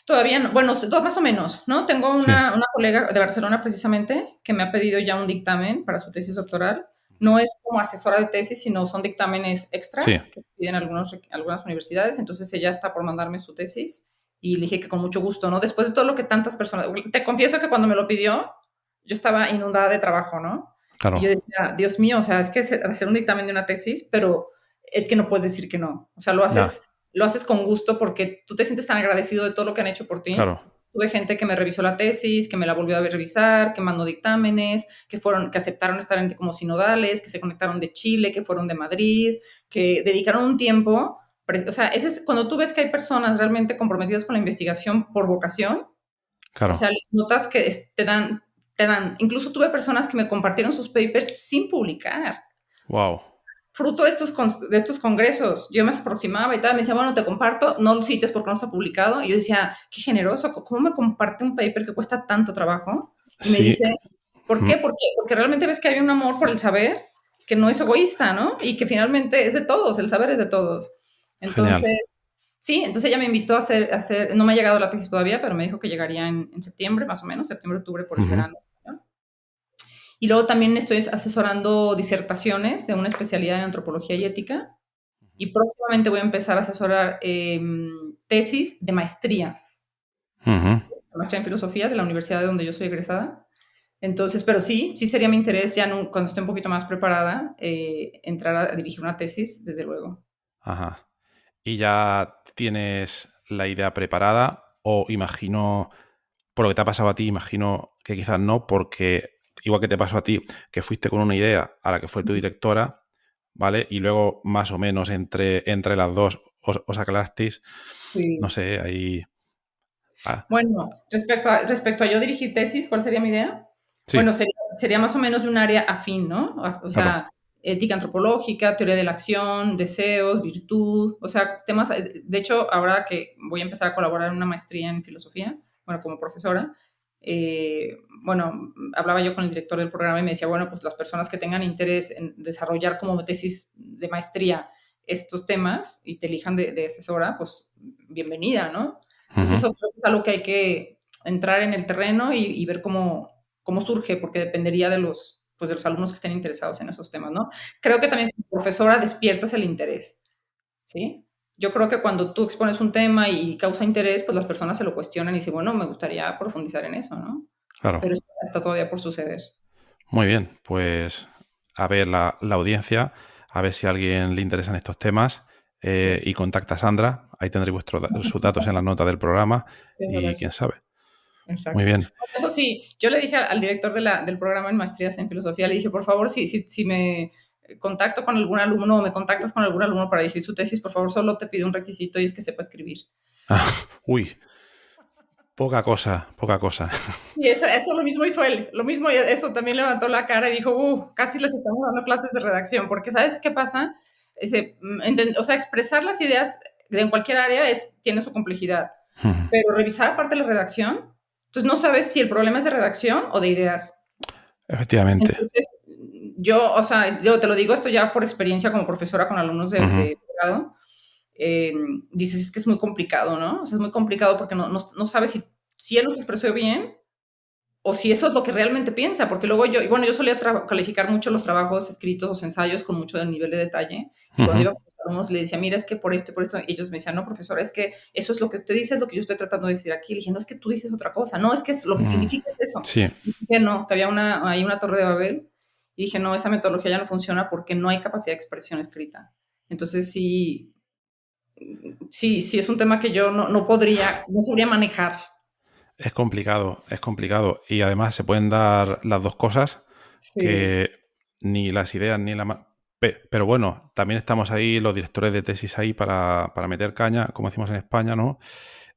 Todavía no, bueno, más o menos, ¿no? Tengo Sí, una colega de Barcelona precisamente que me ha pedido ya un dictamen para su tesis doctoral. No es como asesora de tesis, sino son dictámenes sí, extras que piden algunas universidades. Entonces ella está por mandarme su tesis y le dije que con mucho gusto, ¿no? Después de todo lo que tantas personas, te confieso que cuando me lo pidió, yo estaba inundada de trabajo, ¿no? Y Claro, yo decía, Dios mío, o sea, es que hacer un dictamen de una tesis, pero es que no puedes decir que no. O sea, ya, lo haces con gusto porque tú te sientes tan agradecido de todo lo que han hecho por ti. claro. Tuve gente que me revisó la tesis, que me la volvió a revisar, que mandó dictámenes, que aceptaron estar como sinodales, que se conectaron de Chile, que fueron de Madrid, que dedicaron un tiempo. O sea, cuando tú ves que hay personas realmente comprometidas con la investigación por vocación, o sea, Claro. les notas que te dan. Incluso tuve personas que me compartieron sus papers sin publicar Wow. fruto de estos congresos. Yo me aproximaba y tal, me decía, bueno, te comparto, no lo cites porque no está publicado. Y yo decía, qué generoso, ¿cómo me comparte un paper que cuesta tanto trabajo? Y me Sí. dice, ¿por Mm, qué? Porque realmente ves que hay un amor por el saber que no es egoísta, ¿no? Y que finalmente es de todos, el saber es de todos. genial. Entonces, sí, entonces ella me invitó a hacer, no me ha llegado la tesis todavía, pero me dijo que llegaría en septiembre, más o menos, septiembre, octubre, por el Ujú, verano, ¿no? Y luego también estoy asesorando disertaciones de una especialidad en antropología y ética. Y próximamente voy a empezar a asesorar tesis de maestrías, ujú. la maestría en filosofía de la universidad de donde yo soy egresada. Entonces, pero sí, sí sería mi interés ya cuando esté un poquito más preparada, entrar a dirigir una tesis, desde luego. Ajá. ¿Y ya tienes la idea preparada? O imagino, por lo que te ha pasado a ti, imagino que quizás no, porque igual que te pasó a ti, que fuiste con una idea a la que fue tu Sí, directora, ¿vale? Y luego, más o menos, entre las dos os aclarasteis, no sí. sé, ahí... Ah, Bueno, respecto a yo dirigir tesis, ¿cuál sería mi idea? sí, Bueno, sería más o menos de un área afín, ¿no? O claro. sea, ética antropológica, teoría de la acción, deseos, virtud, o sea, temas. De hecho, ahora que voy a empezar a colaborar en una maestría en filosofía, bueno, como profesora, bueno, hablaba yo con el director del programa y me decía, bueno, pues las personas que tengan interés en desarrollar como tesis de maestría estos temas y te elijan de asesora, pues bienvenida, ¿no? Entonces, Ujú, eso creo que es algo que hay que entrar en el terreno y ver cómo surge, porque dependería pues, de los alumnos que estén interesados en esos temas, ¿no? Creo que también como profesora despiertas el interés, ¿sí? Yo creo que cuando tú expones un tema y causa interés, pues las personas se lo cuestionan y dicen, bueno, me gustaría profundizar en eso, ¿no? claro. Pero eso está todavía por suceder. Muy bien, pues a ver la audiencia, a ver si a alguien le interesan estos temas Sí, y contacta a Sandra. Ahí tendréis sus datos en la nota del programa eso y quién gracias. sabe. Muy Exacto. bien. Eso sí, yo le dije al director del programa en Maestrías en Filosofía, le dije, por favor, si me contacto con algún alumno o me contactas con algún alumno para dirigir su tesis, por favor, solo te pido un requisito y es que sepa escribir. Uy, poca cosa, poca cosa. Y eso lo mismo hizo él, lo mismo, eso también levantó la cara y dijo, casi les estamos dando clases de redacción, porque ¿sabes qué pasa? O sea, expresar las ideas en cualquier área tiene su complejidad, pero revisar aparte la redacción, entonces no sabes si el problema es de redacción o de ideas. Efectivamente. Entonces, yo, o sea, yo te lo digo esto ya por experiencia como profesora con alumnos Ujú. de grado, eh, dices, es que es muy complicado, ¿no? O sea, es muy complicado porque no sabes si él nos expresó bien o si eso es lo que realmente piensa, porque luego yo solía calificar mucho los trabajos escritos, los ensayos con mucho del nivel de detalle, y cuando Ujú. iba con los alumnos le decía, mira, es que por esto, ellos me decían, no, profesora, es que eso es lo que usted dice, es lo que yo estoy tratando de decir aquí. Le dije, no, es que tú dices otra cosa, no, es que lo que Mm, significa es eso. sí, Y dije, no, que había ahí una torre de Babel, y dije, no, esa metodología ya no funciona porque no hay capacidad de expresión escrita. Entonces, sí, sí, sí es un tema que yo no sabría manejar. es complicado, es complicado. Y además se pueden dar las dos cosas, Sí, que ni las ideas ni la... Pero bueno, también estamos ahí, los directores de tesis ahí para meter caña, como decimos en España, ¿no?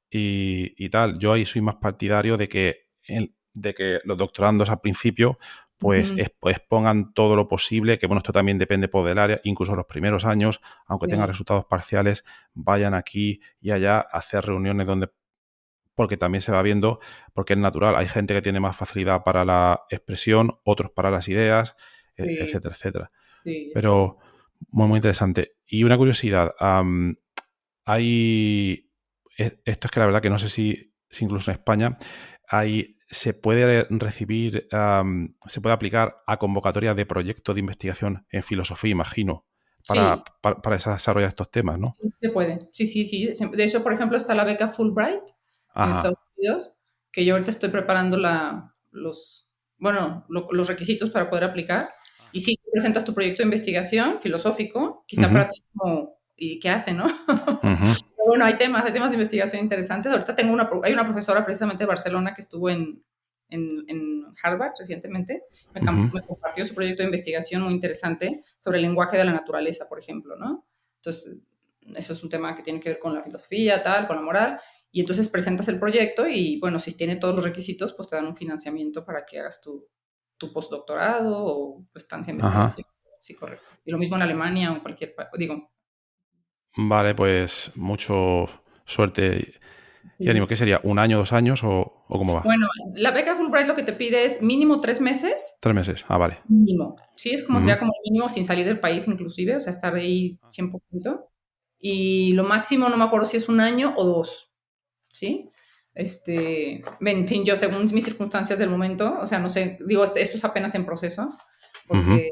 Y tal. Yo ahí soy más partidario de que los doctorandos al principio pues, ujú, pues pongan todo lo posible, que bueno, esto también depende por del área, incluso los primeros años, aunque tengan sí, resultados parciales, vayan aquí y allá a hacer reuniones donde porque también se va viendo, porque es natural, hay gente que tiene más facilidad para la expresión, otros para las ideas, sí, etcétera, etcétera. sí, es correcto. Pero muy, muy interesante. Y una curiosidad, hay, esto es que la verdad que no sé si incluso en España se puede recibir, se puede aplicar a convocatorias de proyectos de investigación en filosofía, imagino, para, Sí, para desarrollar estos temas, ¿no? sí se puede. Sí, sí, sí. De hecho, por ejemplo, está la beca Fulbright en Estados Ajá, Unidos, que yo ahorita estoy preparando bueno, los requisitos para poder aplicar. Y si tú presentas tu proyecto de investigación filosófico, quizá para ti es como, ¿y qué hace, no? Pero bueno, hay temas de investigación interesantes. Ahorita hay una profesora precisamente de Barcelona que estuvo en Harvard recientemente. Me compartió su proyecto de investigación muy interesante sobre el lenguaje de la naturaleza, por ejemplo, ¿no? Entonces, eso es un tema que tiene que ver con la filosofía, tal, con la moral. Y entonces presentas el proyecto y, bueno, si tiene todos los requisitos, pues te dan un financiamiento para que hagas tu postdoctorado o tu estancia de investigación. Sí, correcto. Y lo mismo en Alemania o en cualquier país. Digo. Vale, pues mucho suerte y ánimo. Sí. ¿Qué sería? ¿Un año, 2 años o cómo va? Bueno, la beca Fulbright lo que te pide es mínimo 3 meses. 3 meses. Ah, vale. Mínimo. Sí, es como sería como mínimo sin salir del país inclusive, o sea, estar ahí 100%. Y lo máximo, no me acuerdo si es 1 año o 2, ¿sí? En fin, yo según mis circunstancias del momento, o sea, no sé, digo, esto es apenas en proceso, porque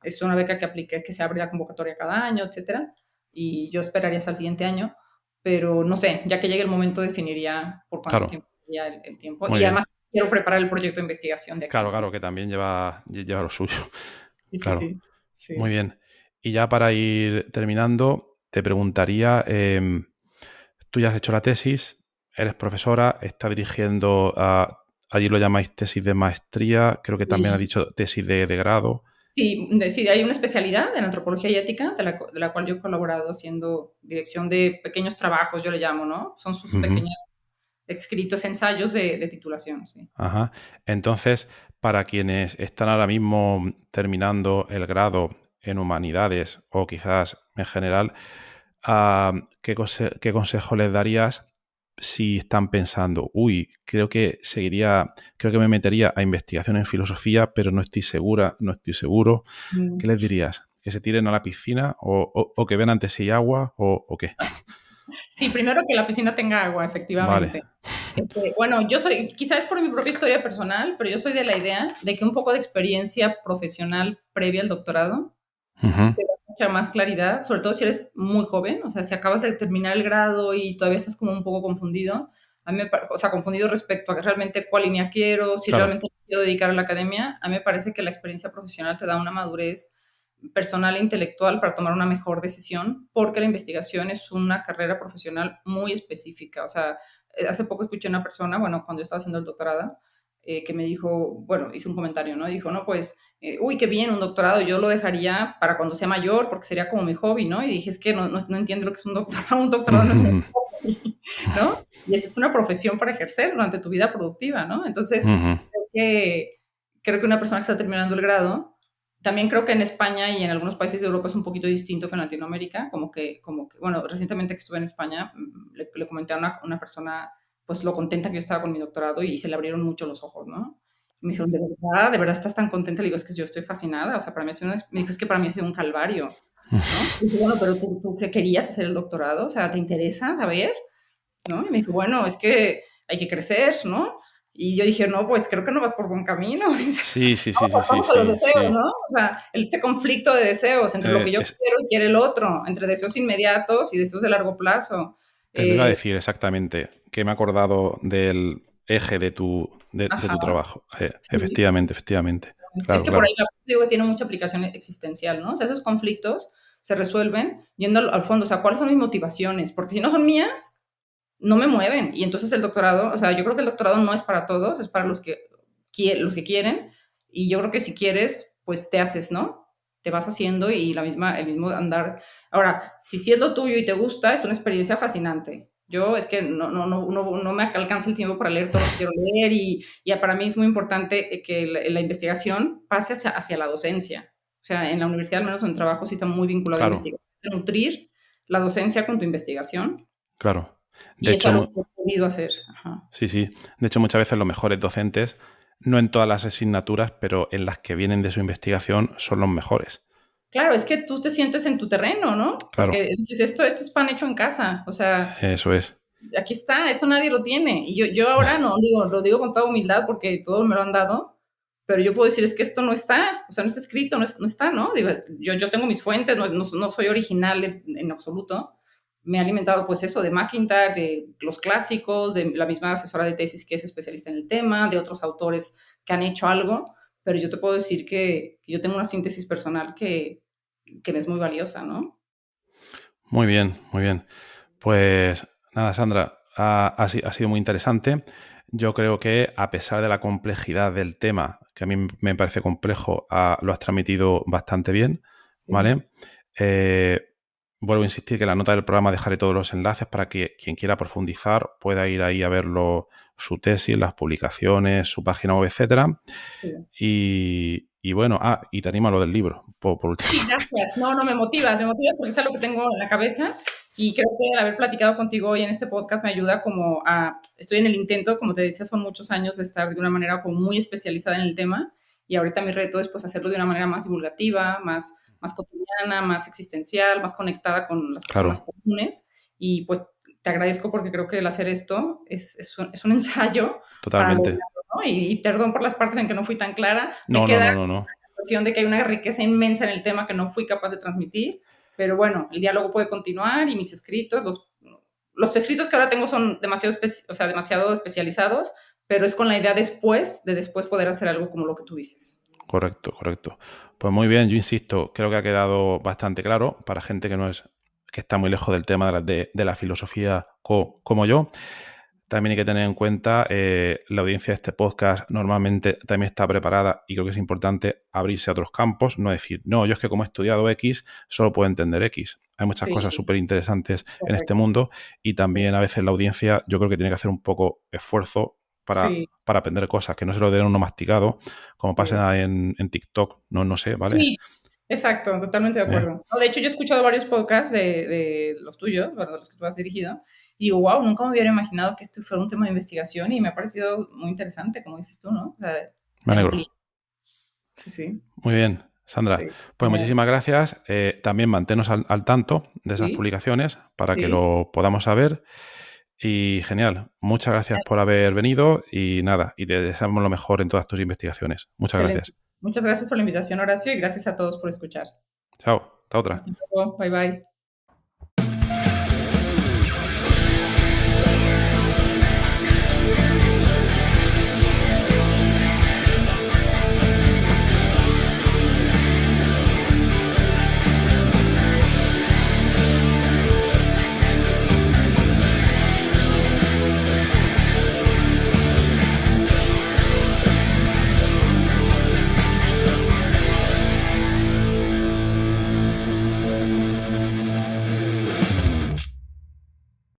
es una beca que aplique, que se abre la convocatoria cada año, etcétera, y yo esperaría hasta el siguiente año, pero no sé, ya que llegue el momento definiría por cuánto Claro. tiempo sería el tiempo, Muy y bien. además quiero preparar el proyecto de investigación de aquí. Claro, que también lleva lo suyo. Sí, sí, Claro. sí. Muy bien. Y ya para ir terminando, te preguntaría, tú ya has hecho la tesis, eres profesora, estás dirigiendo, allí lo llamáis tesis de maestría, creo que también has Sí. dicho tesis de grado. Sí, hay una especialidad en antropología y ética, de la cual yo he colaborado haciendo dirección de pequeños trabajos, yo le llamo, ¿no? Son sus pequeños escritos, ensayos de titulación, sí. Ajá. Entonces, para quienes están ahora mismo terminando el grado en humanidades o quizás en general, ¿qué consejo les darías si están pensando, creo que me metería a investigación en filosofía, pero no estoy seguro? ¿Qué les dirías? ¿Que se tiren a la piscina o que vean antes si hay agua o qué? Sí, primero que la piscina tenga agua, Vale. efectivamente. Bueno, yo soy, quizás por mi propia historia personal, pero yo soy de la idea de que un poco de experiencia profesional previa al doctorado te da mucha más claridad, sobre todo si eres muy joven, o sea, si acabas de terminar el grado y todavía estás como un poco confundido, o sea, confundido respecto a realmente cuál línea quiero, si Claro. realmente quiero dedicar a la academia, a mí me parece que la experiencia profesional te da una madurez personal e intelectual para tomar una mejor decisión, porque la investigación es una carrera profesional muy específica. O sea, hace poco escuché a una persona, bueno, cuando yo estaba haciendo el doctorado, que me dijo, bueno, hizo un comentario, ¿no? Dijo, no, pues, qué bien, un doctorado, yo lo dejaría para cuando sea mayor, porque sería como mi hobby, ¿no? Y dije, es que no entiendo lo que es un doctorado, un doctorado no es un hobby, ¿no? Y esta es una profesión para ejercer durante tu vida productiva, ¿no? Entonces, creo que una persona que está terminando el grado, también creo que en España y en algunos países de Europa es un poquito distinto que en Latinoamérica, como que bueno, recientemente que estuve en España, le comenté a una persona, pues lo contenta que yo estaba con mi doctorado y se le abrieron mucho los ojos, ¿no? Y me dijeron, ¿de verdad estás tan contenta? Le digo, es que yo estoy fascinada, o sea, para mí me dijo, es que para mí ha sido un calvario, ¿no? Y dije, bueno, pero tú querías hacer el doctorado, o sea, ¿te interesa saber? ¿No? Y me dijo, bueno, es que hay que crecer, ¿no? Y yo dije, no, pues creo que no vas por buen camino. Sí. Vamos a los deseos, ¿no? O sea, este conflicto de deseos entre lo que yo quiero y quiere el otro, entre deseos inmediatos y deseos de largo plazo. Te lo iba a decir exactamente, que me he acordado del eje de tu trabajo. Sí, Efectivamente. es que por Claro. ahí digo que tiene mucha aplicación existencial, ¿no? O sea, esos conflictos se resuelven yendo al fondo, o sea, ¿cuáles son mis motivaciones? Porque si no son mías, no me mueven. Y entonces el doctorado, o sea, yo creo que el doctorado no es para todos, es para los que quieren. Y yo creo que si quieres, pues te haces, ¿no? Te vas haciendo y el mismo andar. Ahora, si es lo tuyo y te gusta, es una experiencia fascinante. Yo es que no me alcanza el tiempo para leer todo lo que quiero leer y para mí es muy importante que la investigación pase hacia la docencia. O sea, en la universidad, al menos en el trabajo, sí está muy vinculado a la investigación. Nutrir la docencia con tu investigación. Claro. De Y es hecho, algo que he podido hacer. Ajá. sí. De hecho, muchas veces los mejores docentes, no en todas las asignaturas, pero en las que vienen de su investigación, son los mejores. Claro, es que tú te sientes en tu terreno, ¿no? Claro. Porque dices, esto es pan hecho en casa. O sea, eso es. Aquí está, esto nadie lo tiene. Y yo ahora lo digo con toda humildad porque todos me lo han dado, pero yo puedo decir, es que esto no está, o sea, no está escrito, no está, ¿no? Digo, yo tengo mis fuentes, no soy original en absoluto. Me he alimentado, pues eso, de McIntyre, de los clásicos, de la misma asesora de tesis que es especialista en el tema, de otros autores que han hecho algo, pero yo te puedo decir que yo tengo una síntesis personal que me es muy valiosa, ¿no? Muy bien, muy bien. Pues nada, Sandra, ha sido muy interesante. Yo creo que a pesar de la complejidad del tema, que a mí me parece complejo, lo has transmitido bastante bien, Sí. ¿vale? Eh, Vuelvo a insistir que en la nota del programa dejaré todos los enlaces para que quien quiera profundizar pueda ir ahí a verlo, su tesis, las publicaciones, su página web, etcétera. Sí. Y bueno, y te animo a lo del libro, por último. Sí, gracias. No, me motivas porque es algo que tengo en la cabeza y creo que el haber platicado contigo hoy en este podcast me ayuda como estoy en el intento, como te decía, son muchos años de estar de una manera como muy especializada en el tema y ahorita mi reto es pues hacerlo de una manera más divulgativa, más cotidiana, más existencial, más conectada con las personas Claro, comunes y pues te agradezco porque creo que el hacer esto es un ensayo para totalmente. lograrlo, ¿no? Y perdón por las partes en que no fui tan clara, me No, no, queda no, no, no. de que hay una riqueza inmensa en el tema que no fui capaz de transmitir, pero bueno, el diálogo puede continuar y mis escritos, los escritos que ahora tengo son demasiado especializados, pero es con la idea de después poder hacer algo como lo que tú dices. Correcto, correcto. Pues muy bien, yo insisto, creo que ha quedado bastante claro para gente que está muy lejos del tema de la filosofía como yo. También hay que tener en cuenta la audiencia de este podcast normalmente también está preparada y creo que es importante abrirse a otros campos, no decir, no, yo es que como he estudiado X, solo puedo entender X. Hay muchas Sí, cosas súper interesantes en este correcto. mundo y Sí, también a veces la audiencia yo creo que tiene que hacer un poco esfuerzo sí, para aprender cosas, que no se lo den a uno masticado, como sí. pasa en TikTok, no sé, ¿vale? Sí, exacto, totalmente de ¿Eh? acuerdo. No, de hecho, yo he escuchado varios podcasts de los tuyos, ¿verdad? Los que tú has dirigido, y digo, wow, nunca me hubiera imaginado que esto fuera un tema de investigación y me ha parecido muy interesante, como dices tú, ¿no? O sea, Me te alegro. amplía. Sí, sí, Muy bien, Sandra. sí, Pues genial. muchísimas gracias. También manténnos al tanto de esas Sí, publicaciones para que sí. lo podamos saber. Y genial. Muchas gracias por haber venido y nada, y te deseamos lo mejor en todas tus investigaciones. Muchas Excelente. gracias. Muchas gracias por la invitación, Horacio, y gracias a todos por escuchar. Chao. Hasta otra. Hasta luego. Bye, bye.